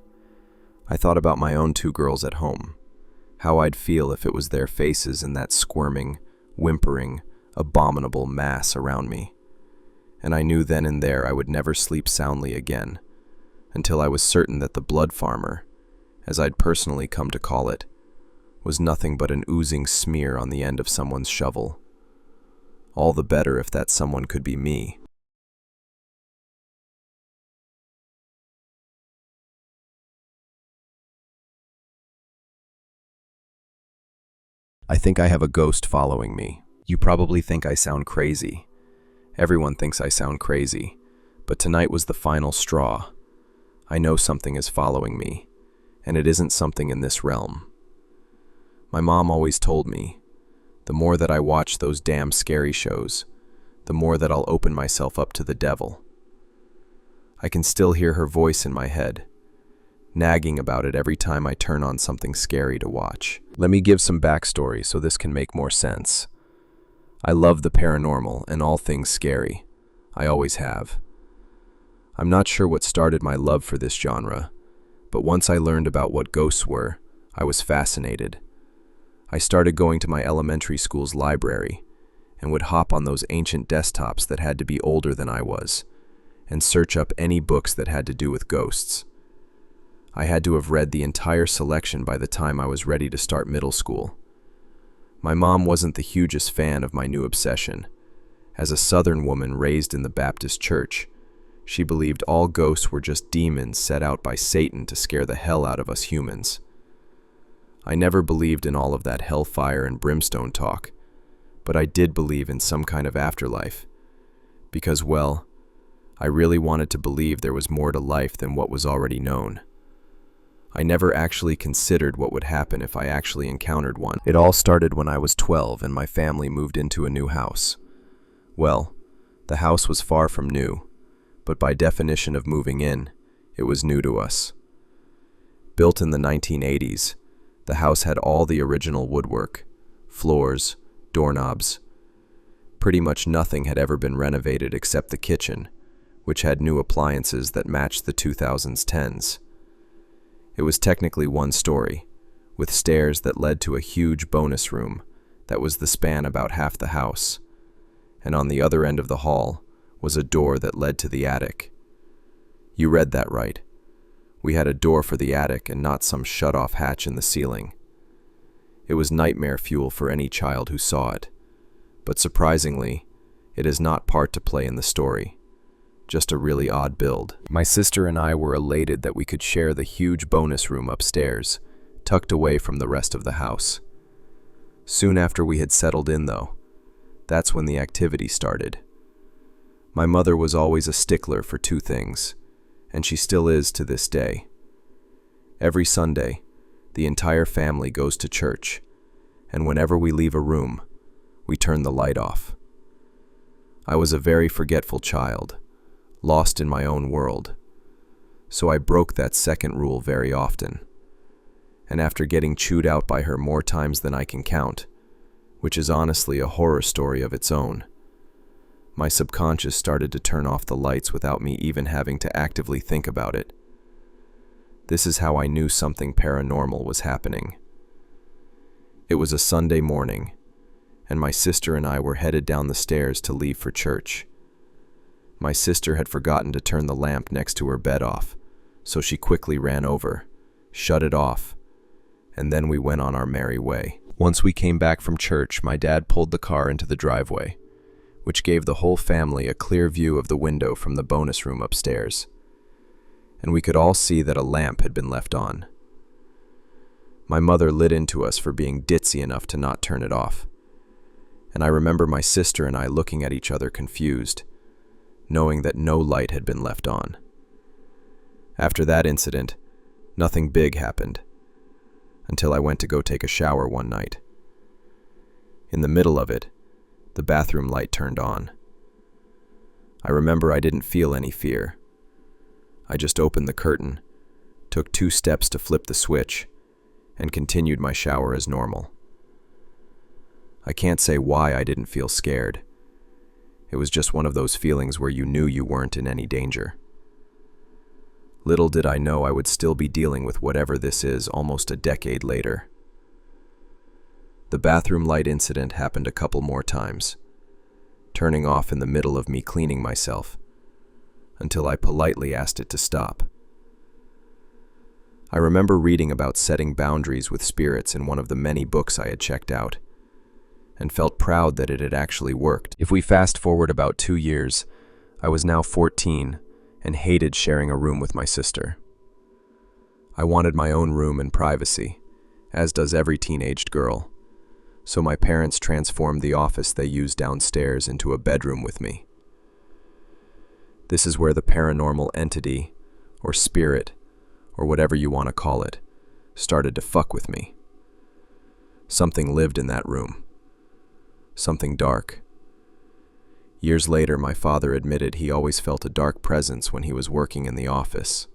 I thought about my own two girls at home, how I'd feel if it was their faces in that squirming, whimpering, abominable mass around me, and I knew then and there I would never sleep soundly again, until I was certain that the blood farmer, as I'd personally come to call it, was nothing but an oozing smear on the end of someone's shovel. All the better if that someone could be me. I think I have a ghost following me. You probably think I sound crazy. Everyone thinks I sound crazy, but tonight was the final straw. I know something is following me, and it isn't something in this realm. My mom always told me, the more that I watch those damn scary shows, the more that I'll open myself up to the devil. I can still hear her voice in my head, nagging about it every time I turn on something scary to watch. Let me give some backstory so this can make more sense. I love the paranormal and all things scary. I always have. I'm not sure what started my love for this genre, but once I learned about what ghosts were, I was fascinated. I started going to my elementary school's library, and would hop on those ancient desktops that had to be older than I was, and search up any books that had to do with ghosts. I had to have read the entire selection by the time I was ready to start middle school. My mom wasn't the hugest fan of my new obsession. As a Southern woman raised in the Baptist church, she believed all ghosts were just demons set out by Satan to scare the hell out of us humans. I never believed in all of that hellfire and brimstone talk, but I did believe in some kind of afterlife, because, well, I really wanted to believe there was more to life than what was already known. I never actually considered what would happen if I actually encountered one. It all started when I was 12 and my family moved into a new house. Well, the house was far from new, but by definition of moving in, it was new to us. Built in the 1980s, the house had all the original woodwork, floors, doorknobs. Pretty much nothing had ever been renovated except the kitchen, which had new appliances that matched the 2010s. It was technically one story, with stairs that led to a huge bonus room that was the span about half the house, and on the other end of the hall was a door that led to the attic. You read that right. We had a door for the attic and not some shut-off hatch in the ceiling. It was nightmare fuel for any child who saw it, but surprisingly, it is not part to play in the story. Just a really odd build. My sister and I were elated that we could share the huge bonus room upstairs, tucked away from the rest of the house. Soon after we had settled in, though, that's when the activity started. My mother was always a stickler for two things, and she still is to this day. Every Sunday, the entire family goes to church, and whenever we leave a room, we turn the light off. I was a very forgetful child, lost in my own world, so I broke that second rule very often. And after getting chewed out by her more times than I can count, which is honestly a horror story of its own, my subconscious started to turn off the lights without me even having to actively think about it. This is how I knew something paranormal was happening. It was a Sunday morning, and my sister and I were headed down the stairs to leave for church. My sister had forgotten to turn the lamp next to her bed off, so she quickly ran over, shut it off, and then we went on our merry way. Once we came back from church, my dad pulled the car into the driveway, which gave the whole family a clear view of the window from the bonus room upstairs, and we could all see that a lamp had been left on. My mother lit into us for being ditzy enough to not turn it off, and I remember my sister and I looking at each other confused, knowing that no light had been left on. After that incident, nothing big happened, until I went to go take a shower one night. In the middle of it, the bathroom light turned on. I remember I didn't feel any fear. I just opened the curtain, took 2 steps to flip the switch, and continued my shower as normal. I can't say why I didn't feel scared. It was just one of those feelings where you knew you weren't in any danger. Little did I know I would still be dealing with whatever this is almost a decade later. The bathroom light incident happened a couple more times, turning off in the middle of me cleaning myself, until I politely asked it to stop. I remember reading about setting boundaries with spirits in one of the many books I had checked out, and felt proud that it had actually worked. If we fast forward about 2 years, I was now 14 and hated sharing a room with my sister. I wanted my own room and privacy, as does every teenaged girl, so my parents transformed the office they used downstairs into a bedroom with me. This is where the paranormal entity, or spirit, or whatever you want to call it, started to fuck with me. Something lived in that room. Something dark. Years later, my father admitted he always felt a dark presence when he was working in the office.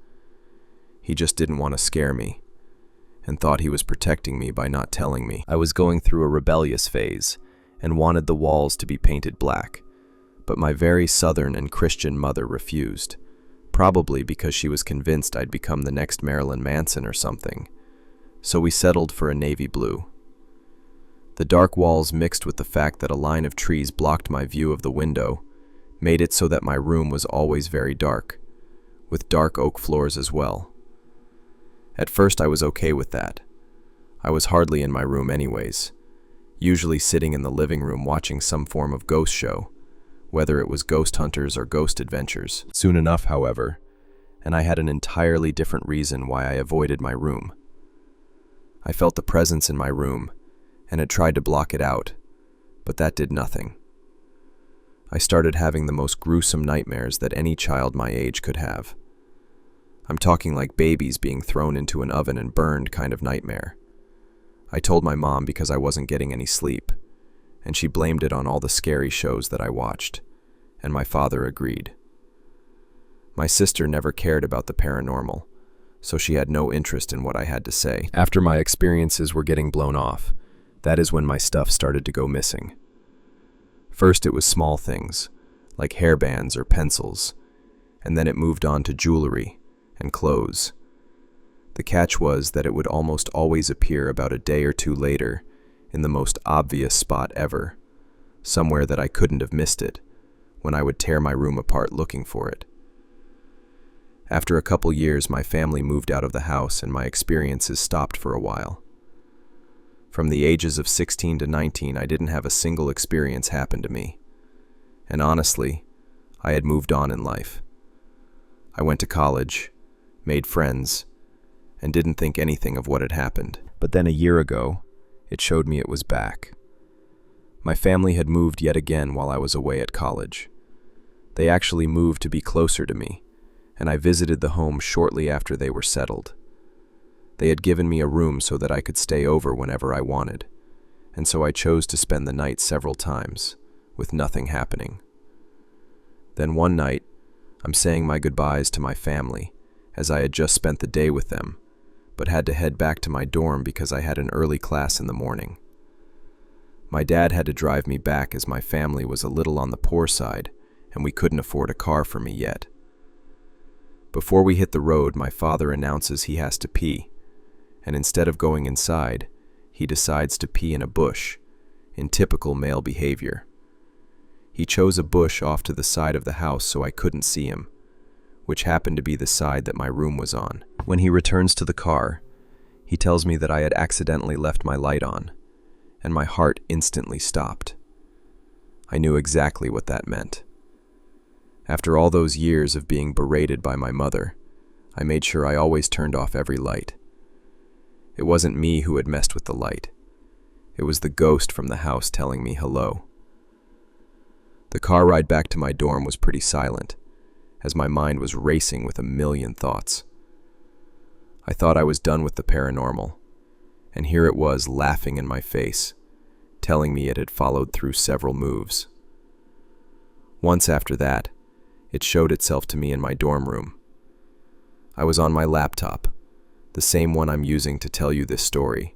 He just didn't want to scare me, and thought he was protecting me by not telling me. I was going through a rebellious phase, and wanted the walls to be painted black, but my very Southern and Christian mother refused, probably because she was convinced I'd become the next Marilyn Manson or something, so we settled for a navy blue. The dark walls mixed with the fact that a line of trees blocked my view of the window made it so that my room was always very dark, with dark oak floors as well. At first I was okay with that. I was hardly in my room anyways, usually sitting in the living room watching some form of ghost show, whether it was Ghost Hunters or Ghost Adventures. Soon enough, however, and I had an entirely different reason why I avoided my room. I felt the presence in my room and had tried to block it out, but that did nothing. I started having the most gruesome nightmares that any child my age could have. I'm talking like babies being thrown into an oven and burned kind of nightmare. I told my mom because I wasn't getting any sleep, and she blamed it on all the scary shows that I watched, and my father agreed. My sister never cared about the paranormal, so she had no interest in what I had to say. After my experiences were getting blown off, that is when my stuff started to go missing. First it was small things, like hairbands or pencils, and then it moved on to jewelry and clothes. The catch was that it would almost always appear about a day or two later in the most obvious spot ever, somewhere that I couldn't have missed it, when I would tear my room apart looking for it. After a couple years, my family moved out of the house and my experiences stopped for a while. From the ages of 16 to 19, I didn't have a single experience happen to me. And honestly, I had moved on in life. I went to college, made friends, and didn't think anything of what had happened. But then a year ago, it showed me it was back. My family had moved yet again while I was away at college. They actually moved to be closer to me, and I visited the home shortly after they were settled. They had given me a room so that I could stay over whenever I wanted, and so I chose to spend the night several times, with nothing happening. Then one night, I'm saying my goodbyes to my family, as I had just spent the day with them, but had to head back to my dorm because I had an early class in the morning. My dad had to drive me back as my family was a little on the poor side, and we couldn't afford a car for me yet. Before we hit the road, my father announces he has to pee, and instead of going inside, he decides to pee in a bush, in typical male behavior. He chose a bush off to the side of the house so I couldn't see him, which happened to be the side that my room was on. When he returns to the car, he tells me that I had accidentally left my light on, and my heart instantly stopped. I knew exactly what that meant. After all those years of being berated by my mother, I made sure I always turned off every light. It wasn't me who had messed with the light. It was the ghost from the house telling me hello. The car ride back to my dorm was pretty silent, as my mind was racing with a million thoughts. I thought I was done with the paranormal, and here it was laughing in my face, telling me it had followed through several moves. Once after that, it showed itself to me in my dorm room. I was on my laptop, the same one I'm using to tell you this story,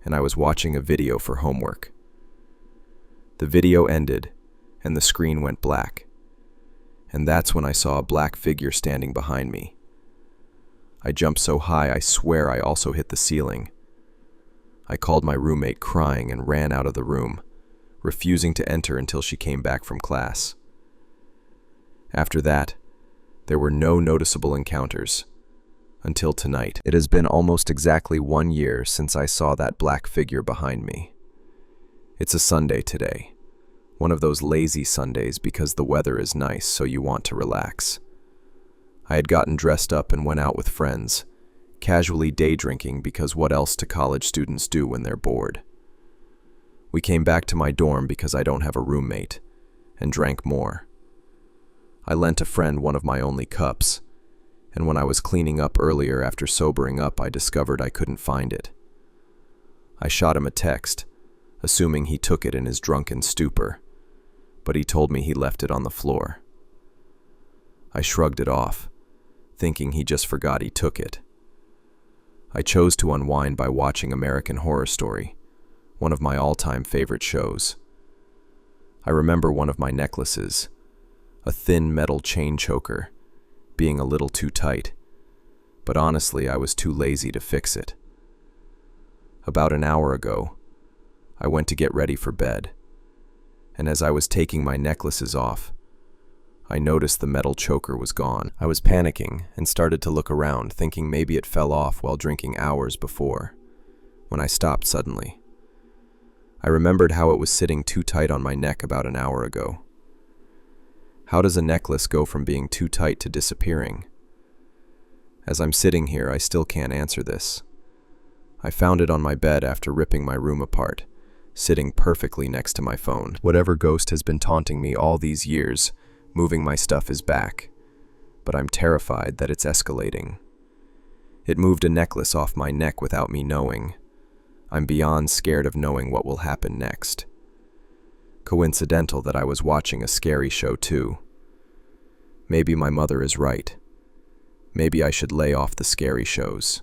and I was watching a video for homework. The video ended, and the screen went black, and that's when I saw a black figure standing behind me. I jumped so high I swear I also hit the ceiling. I called my roommate crying and ran out of the room, refusing to enter until she came back from class. After that, there were no noticeable encounters. Until tonight. It has been almost exactly 1 year since I saw that black figure behind me. It's a Sunday today. One of those lazy Sundays because the weather is nice, so you want to relax. I had gotten dressed up and went out with friends, casually day drinking because what else do college students do when they're bored? We came back to my dorm because I don't have a roommate, and drank more. I lent a friend one of my only cups, and when I was cleaning up earlier after sobering up, I discovered I couldn't find it. I shot him a text, assuming he took it in his drunken stupor, but he told me he left it on the floor. I shrugged it off, thinking he just forgot he took it. I chose to unwind by watching American Horror Story, one of my all-time favorite shows. I remember one of my necklaces, a thin metal chain choker, being a little too tight, but honestly I was too lazy to fix it. About an hour ago, I went to get ready for bed, and as I was taking my necklaces off, I noticed the metal choker was gone. I was panicking and started to look around, thinking maybe it fell off while drinking hours before, when I stopped suddenly. I remembered how it was sitting too tight on my neck about an hour ago. How does a necklace go from being too tight to disappearing? As I'm sitting here, I still can't answer this. I found it on my bed after ripping my room apart, sitting perfectly next to my phone. Whatever ghost has been taunting me all these years, moving my stuff is back, but I'm terrified that it's escalating. It moved a necklace off my neck without me knowing. I'm beyond scared of knowing what will happen next. Coincidental that I was watching a scary show too. Maybe my mother is right. Maybe I should lay off the scary shows.